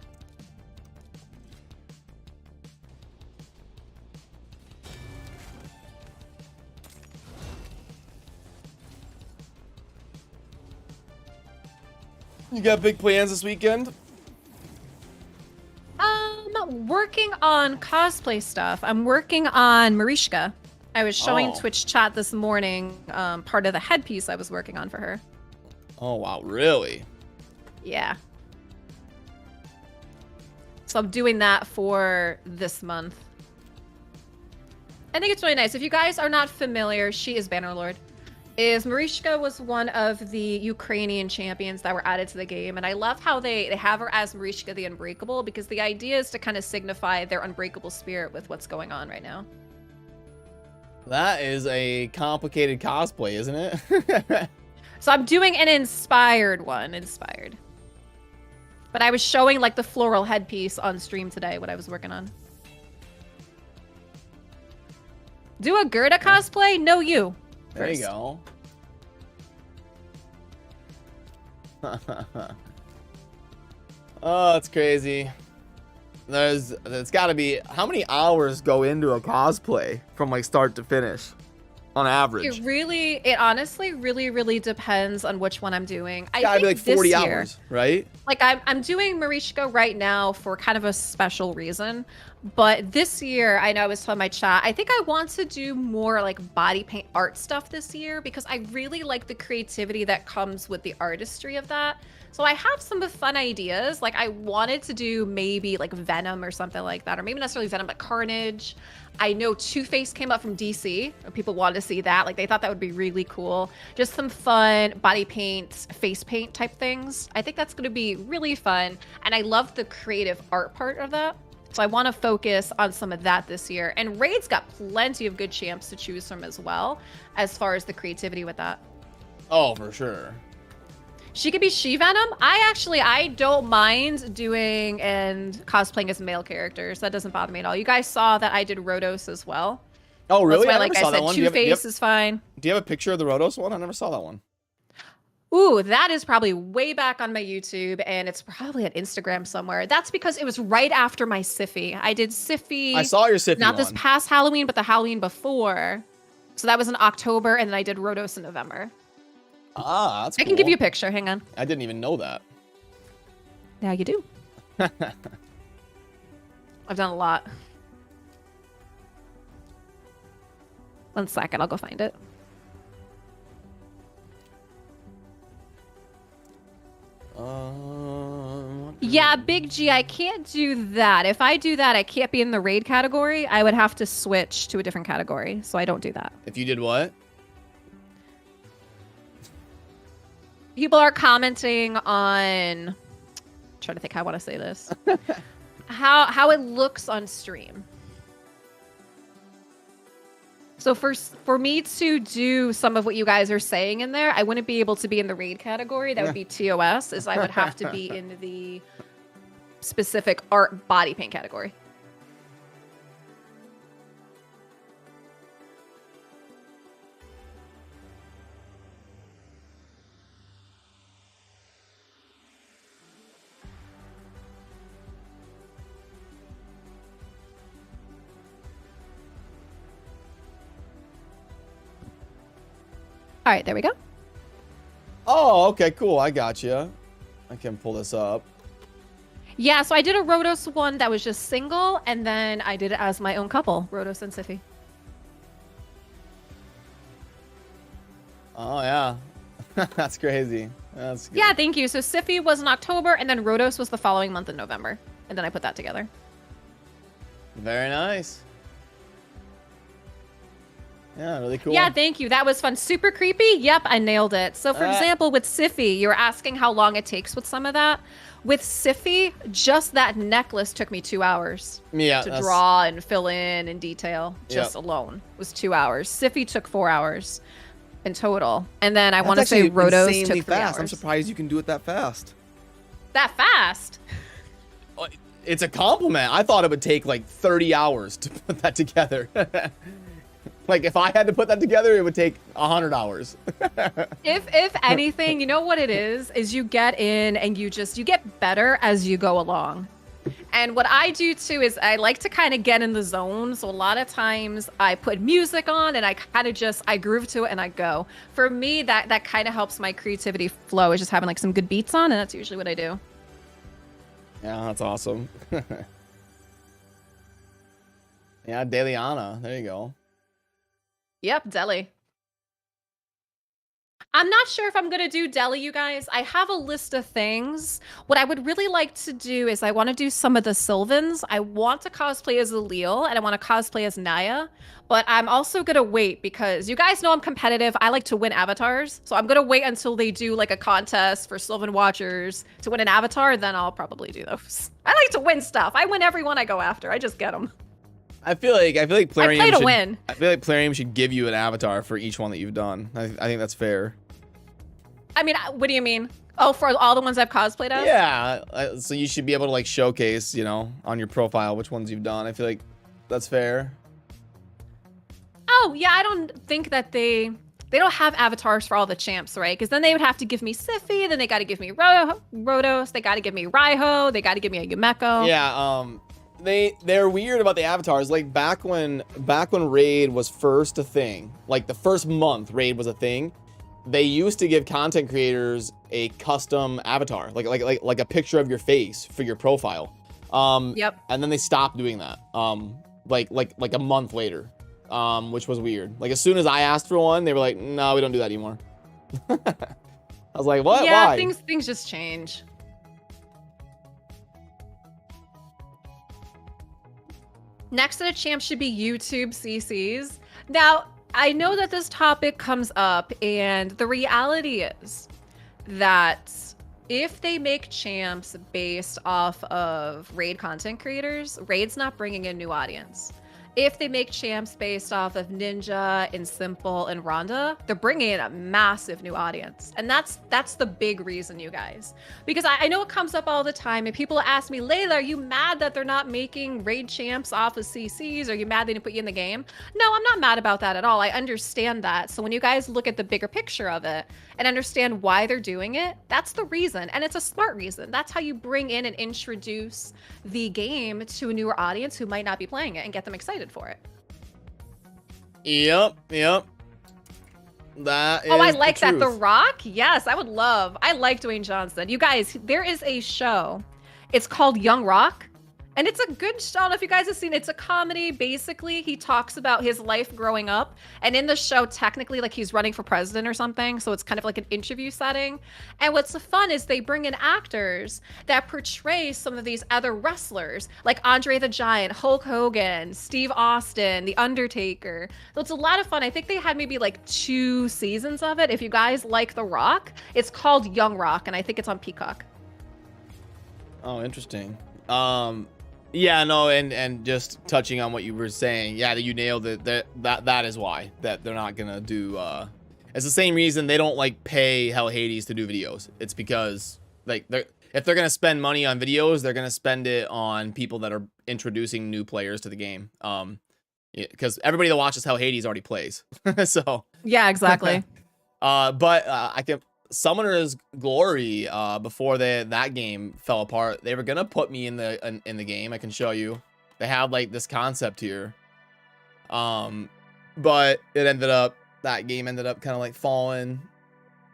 You got big plans this weekend? Working on cosplay stuff. I'm working on Marishka. I was showing Twitch chat this morning, part of the headpiece I was working on for her. Oh, wow, really? Yeah. So I'm doing that for this month. I think it's really nice. If you guys are not familiar, she is Bannerlord. Marishka was one of the Ukrainian champions that were added to the game, and I love how they have her as Marishka the Unbreakable, because the idea is to kind of signify their unbreakable spirit with what's going on right now. That is a complicated cosplay, isn't it? So I'm doing an inspired one, But I was showing like the floral headpiece on stream today, what I was working on. Do a Gerda cosplay? No, you. There you go. Oh, it's crazy. It's got to be, how many hours go into a cosplay from like start to finish on average? It honestly really depends on which one I'm doing. It's gotta be like 40 hours, right? Like I'm doing Marishko right now for kind of a special reason. But this year, I know I was telling my chat, I think I want to do more like body paint art stuff this year because I really like the creativity that comes with the artistry of that. So I have some fun ideas. Like I wanted to do maybe like Venom or something like that, or maybe not necessarily Venom, but Carnage. I know Two-Face came up from DC. People wanted to see that. Like they thought that would be really cool. Just some fun body paint, face paint type things. I think that's going to be really fun. And I love the creative art part of that. So I want to focus on some of that this year. And Raid's got plenty of good champs to choose from as well, as far as the creativity with that. Oh, for sure. She could be She-Venom. I don't mind doing and cosplaying as male characters. That doesn't bother me at all. You guys saw that I did Rhodos as well. Oh, really? That's why, like I said, Two-Face is fine. Do you have a picture of the Rhodos one? I never saw that one. Ooh, that is probably way back on my YouTube, and it's probably on Instagram somewhere. That's because it was right after my Siffy. I did Siffy. I saw your Siffy Not one. this past Halloween, but the Halloween before. So that was in October, and then I did Rhodos in November. Ah, that's cool. I can give you a picture. Hang on. I didn't even know that. Now you do. I've done a lot. One second, I'll go find it. Yeah, Big G, I can't do that. If I do that, I can't be in the raid category. I would have to switch to a different category, so I don't do that. If you did what? People are commenting on... I'm trying to think how I want to say this. how it looks on stream. So for me to do some of what you guys are saying in there, I wouldn't be able to be in the raid category. That would be TOS, as I would have to be in the specific art body paint category. All right, there we go. Oh, okay, cool. I got you. I can pull this up. Yeah, so I did a Rhodos one that was just single, and then I did it as my own couple, Rhodos and Siffy. Oh, yeah. That's crazy. That's good. Yeah, thank you. So Siffy was in October, and then Rhodos was the following month in November. And then I put that together. Very nice. Yeah, really cool. Yeah, thank you. That was fun. Super creepy? Yep, I nailed it. So for example, with Siffy, you were asking how long it takes with some of that. With Siffy, just that necklace took me 2 hours to draw and fill in detail. Just alone was 2 hours. Siffy took 4 hours in total. And then I want to say Rhodos took 3 hours. I'm surprised you can do it that fast. That fast? It's a compliment. I thought it would take like 30 hours to put that together. Like if I had to put that together, it would take 100 hours. If anything, you know what it is you get in and you get better as you go along. And what I do too is I like to kind of get in the zone. So a lot of times I put music on and I kind of I groove to it and I go. For me, that kind of helps my creativity flow, is just having like some good beats on, and that's usually what I do. Yeah, that's awesome. Yeah, Deliana. There you go. Yep, Deli. I'm not sure if I'm going to do Deli, you guys. I have a list of things. What I would really like to do is I want to do some of the Sylvans. I want to cosplay as Alil, and I want to cosplay as Naya. But I'm also going to wait because you guys know I'm competitive. I like to win avatars. So I'm going to wait until they do like a contest for Sylvan Watchers to win an avatar. Then I'll probably do those. I like to win stuff. I win everyone I go after. I just get them. I feel like Plarium I play to win. I feel like Plarium should give you an avatar for each one that you've done. I think that's fair. I mean, what do you mean? Oh, for all the ones I've cosplayed as? Yeah, so you should be able to like showcase, you know, on your profile which ones you've done. I feel like that's fair. Oh, yeah, I don't think that they They don't have avatars for all the champs, right? Because then they would have to give me Siphi, then they got to give me Rodos, they got to give me Raiho, they got to give me a Yumeko. Yeah, they're weird about the avatars. Like back when Raid was first a thing, like the first month Raid was a thing, they used to give content creators a custom avatar, like a picture of your face for your profile. Yep. And then they stopped doing that. Like a month later. Which was weird. Like as soon as I asked for one, they were like, "No, we don't do that anymore." I was like, "What? Yeah, Why?" things just change. Next to the champ should be YouTube CCs. Now, I know that this topic comes up, and the reality is that if they make champs based off of Raid content creators, Raid's not bringing in new audience. If they make champs based off of Ninja and Simple and Ronda, they're bringing in a massive new audience. And that's the big reason, you guys. Because I know it comes up all the time, and people ask me, Layla, are you mad that they're not making Raid champs off of CCs? Are you mad they didn't put you in the game? No, I'm not mad about that at all. I understand that. So when you guys look at the bigger picture of it and understand why they're doing it, that's the reason. And it's a smart reason. That's how you bring in and introduce the game to a newer audience who might not be playing it and get them excited for it. Yep. That is I like the that. The truth. Rock? Yes, I like Dwayne Johnson. You guys, there is a show. It's called Young Rock. And it's a good show. I don't know if you guys have seen it. It's a comedy. Basically, he talks about his life growing up. And in the show, technically, like he's running for president or something. So it's kind of like an interview setting. And what's fun is they bring in actors that portray some of these other wrestlers, like Andre the Giant, Hulk Hogan, Steve Austin, The Undertaker. So it's a lot of fun. I think they had maybe like 2 seasons of it. If you guys like The Rock, it's called Young Rock. And I think it's on Peacock. Oh, interesting. Yeah, no, and just touching on what you were saying, yeah, that you nailed it. That is why that they're not gonna do. It's the same reason they don't like pay Hell Hades to do videos. It's because like if they're gonna spend money on videos, they're gonna spend it on people that are introducing new players to the game. Because everybody that watches Hell Hades already plays. So Yeah, exactly. but I can. Summoner's Glory, before that game fell apart, they were gonna put me in the game. I can show you. They have like this concept here, but that game ended up kind of like falling.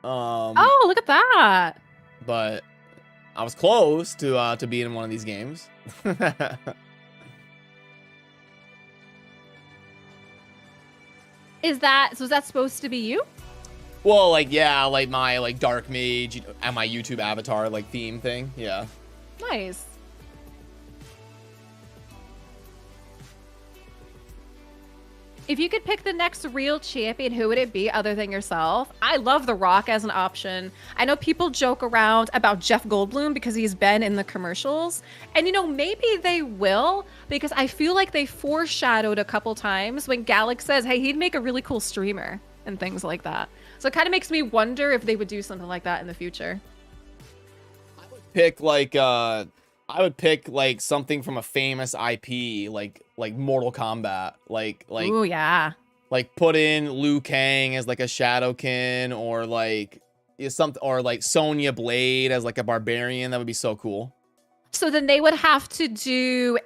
Oh, look at that. But I was close to being in one of these games. Was that supposed to be you? Well, like, yeah, like my like dark mage and my YouTube avatar like theme thing. Yeah. Nice. If you could pick the next real champion, who would it be other than yourself? I love The Rock as an option. I know people joke around about Jeff Goldblum because he's been in the commercials. And, you know, maybe they will, because I feel like they foreshadowed a couple times when Galax says, hey, he'd make a really cool streamer and things like that. So it kind of makes me wonder if they would do something like that in the future. I would pick like something from a famous IP, like Mortal Kombat, like Ooh, yeah. Like put in Liu Kang as like a Shadowkin, or like Sonya Blade as like a barbarian. That would be so cool. So then they would have to do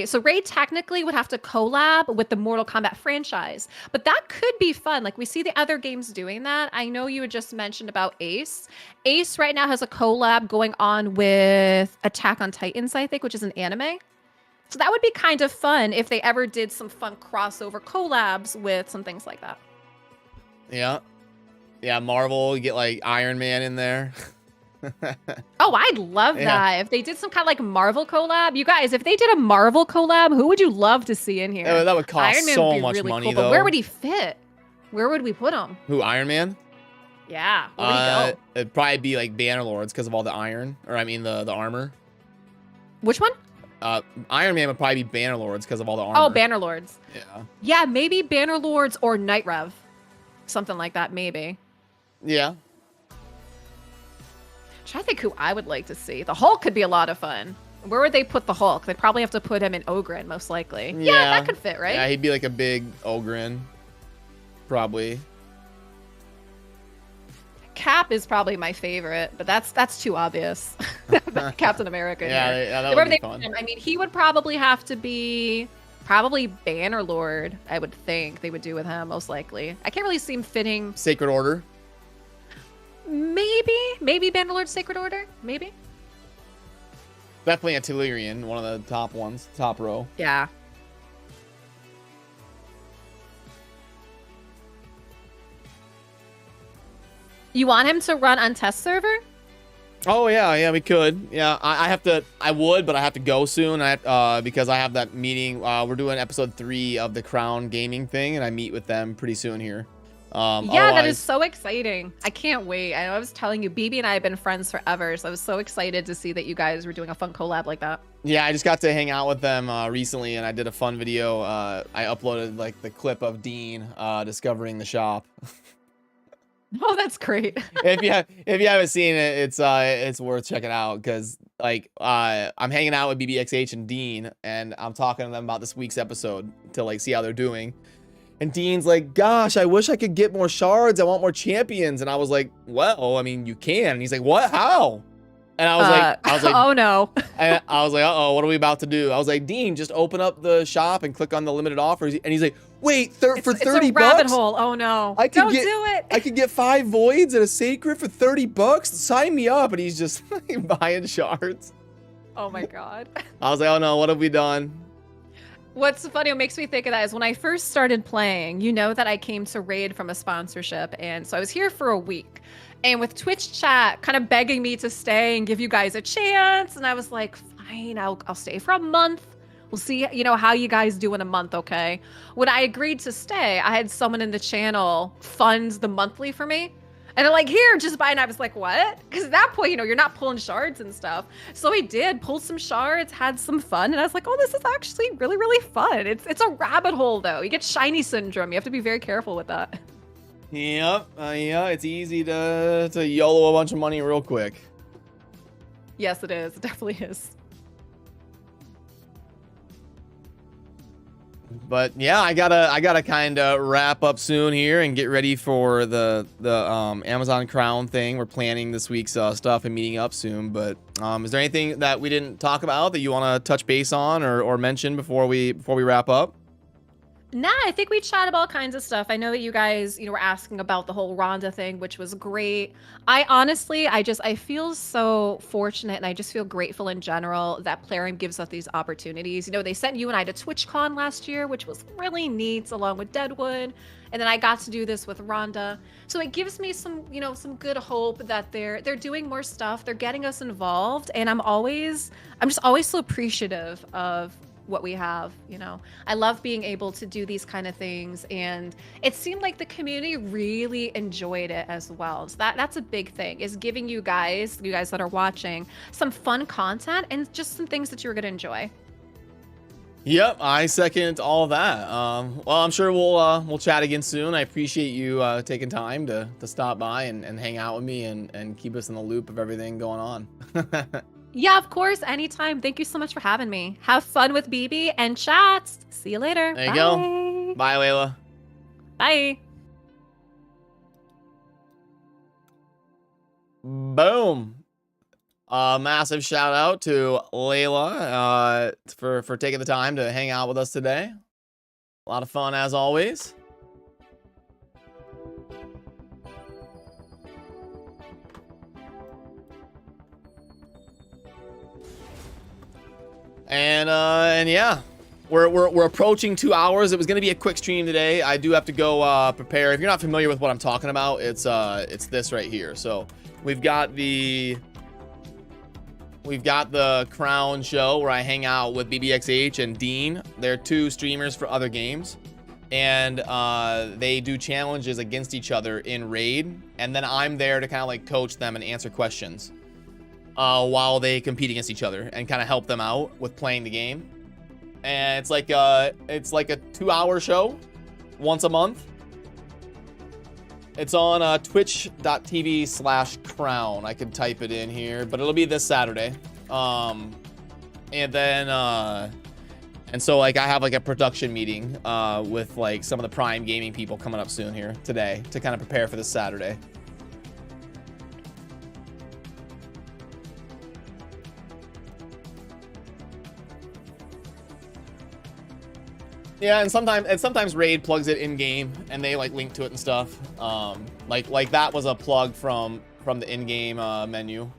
so Raid technically would have to collab with the Mortal Kombat franchise, but that could be fun. Like we see the other games doing that. I know you had just mentioned about Ace. Ace right now has a collab going on with Attack on Titans, I think, which is an anime. So that would be kind of fun if they ever did some fun crossover collabs with some things like that. Yeah. Yeah, Marvel, you get like Iron Man in there. Oh, I'd love that. If they did some kind of like Marvel collab. You guys, if they did a Marvel collab, who would you love to see in here? Yeah, that would cost Iron Man so would be much really money, cool, though. but where would he fit? Where would we put him? Who, Iron Man? Yeah, where would he go? It'd probably be like Bannerlords because of all the iron, or I mean the armor. Which one? Iron Man would probably be Bannerlords because of all the armor. Oh, Bannerlords. Yeah. Yeah, maybe Bannerlords or Night Rev. Something like that, maybe. Yeah. Trying to think who I would like to see. The Hulk could be a lot of fun. Where would they put the Hulk? They'd probably have to put him in Ogren, most likely. Yeah, that could fit, right? Yeah, he'd be like a big Ogren. Probably. Cap is probably my favorite, but that's too obvious. Captain America. Yeah, here. yeah, that would be fun. I mean, he would probably have to be Bannerlord. I would think they would do with him most likely. I can't really see him fitting. Sacred Order. Maybe Bannerlord Sacred Order. Maybe. Definitely a Tellurian, one of the top ones, top row. Yeah. You want him to run on test server? Oh yeah, we could. Yeah, I would, but I have to go soon. Because I have that meeting. We're doing episode 3 of the Crown Gaming thing, and I meet with them pretty soon here. Yeah, that is so exciting. I can't wait. I was telling you, BB and I have been friends forever, so I was so excited to see that you guys were doing a fun collab like that. Yeah, I just got to hang out with them recently, and I did a fun video. I uploaded like the clip of Dean discovering the shop. Oh, that's great. if you haven't seen it, it's worth checking out because like I'm hanging out with BBXH and Dean, and I'm talking to them about this week's episode to like see how they're doing. And Dean's like, gosh, I wish I could get more shards. I want more champions. And I was like, well, I mean, you can. And he's like, what? How? And I was like, oh no. And I was like, uh-oh, what are we about to do? I was like, Dean, just open up the shop and click on the limited offers. And he's like, wait, for 30 bucks? It's a rabbit hole. Oh no. Don't do it. I could get 5 voids and a sacred for 30 bucks. Sign me up. And he's just like, buying shards. Oh my God. I was like, oh no, what have we done? What's funny, what makes me think of that is when I first started playing, you know that I came to Raid from a sponsorship. And so I was here for a week. And with Twitch chat kind of begging me to stay and give you guys a chance. And I was like, fine, I'll stay for a month. We'll see, how you guys do in a month, okay? When I agreed to stay, I had someone in the channel fund the monthly for me. And they're like, here, just buy. And I was like, what? Because at that point, you're not pulling shards and stuff. So I did, pulled some shards, had some fun. And I was like, oh, this is actually really, really fun. It's a rabbit hole, though. You get shiny syndrome. You have to be very careful with that. Yep. Yeah, it's easy to YOLO a bunch of money real quick. Yes, it is. It definitely is. But yeah, I gotta kind of wrap up soon here and get ready for the Amazon Crown thing. We're planning this week's stuff and meeting up soon. But is there anything that we didn't talk about that you want to touch base on or mention before we wrap up? Nah, I think we chat about all kinds of stuff. I know that you guys, were asking about the whole Ronda thing, which was great. I honestly, I feel so fortunate and I just feel grateful in general that Plarium gives us these opportunities. They sent you and I to TwitchCon last year, which was really neat, along with Deadwood. And then I got to do this with Ronda. So it gives me some, some good hope that they're doing more stuff. They're getting us involved. And I'm just always so appreciative of what we have. I love being able to do these kind of things, and it seemed like the community really enjoyed it as well. So that's a big thing, is giving you guys that are watching, some fun content and just some things that you're gonna enjoy. Yep, I second all of that. Well, I'm sure we'll chat again soon. I appreciate you taking time to stop by and hang out with me and keep us in the loop of everything going on. Yeah, of course, anytime. Thank you so much for having me. Have fun with BB and chats. See you later. There you go. Bye, Layla. Bye. Boom. Massive shout out to Layla for taking the time to hang out with us today. A lot of fun as always. And yeah, we're approaching 2 hours. It was gonna be a quick stream today. I do have to go prepare. If you're not familiar with what I'm talking about, it's this right here. So we've got the Crown show where I hang out with BBXH and Dean. They're 2 streamers for other games, and they do challenges against each other in Raid, and then I'm there to kind of like coach them and answer questions while they compete against each other and kind of help them out with playing the game. And it's like a 2-hour show once a month. It's on twitch.tv/crown. I could type it in here, but it'll be this Saturday. And then and so like I have like a production meeting with like some of the Prime Gaming people coming up soon here today to kind of prepare for this Saturday. Yeah, and sometimes Raid plugs it in game, and they like link to it and stuff. Like that was a plug from the in-game menu.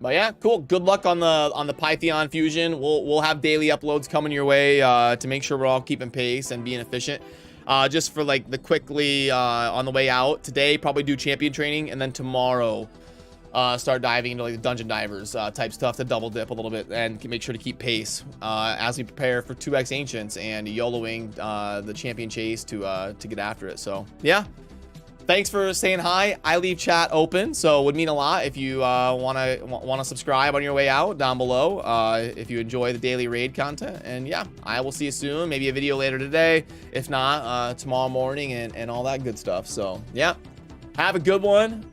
But yeah, cool. Good luck on the Pythion Fusion. We'll have daily uploads coming your way to make sure we're all keeping pace and being efficient. Just for like the quickly on the way out today, probably do champion training, and then tomorrow start diving into like the dungeon divers type stuff to double dip a little bit and make sure to keep pace as we prepare for 2x ancients and YOLOing the champion chase to get after it. So yeah. Thanks for saying hi. I leave chat open, so it would mean a lot if you want to subscribe on your way out down below if you enjoy the daily raid content. And yeah, I will see you soon. Maybe a video later today, if not tomorrow morning, and all that good stuff. So yeah, have a good one.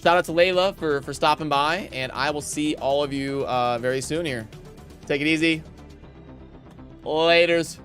Shout out to Layla for stopping by, and I will see all of you very soon here. Take it easy. Laters.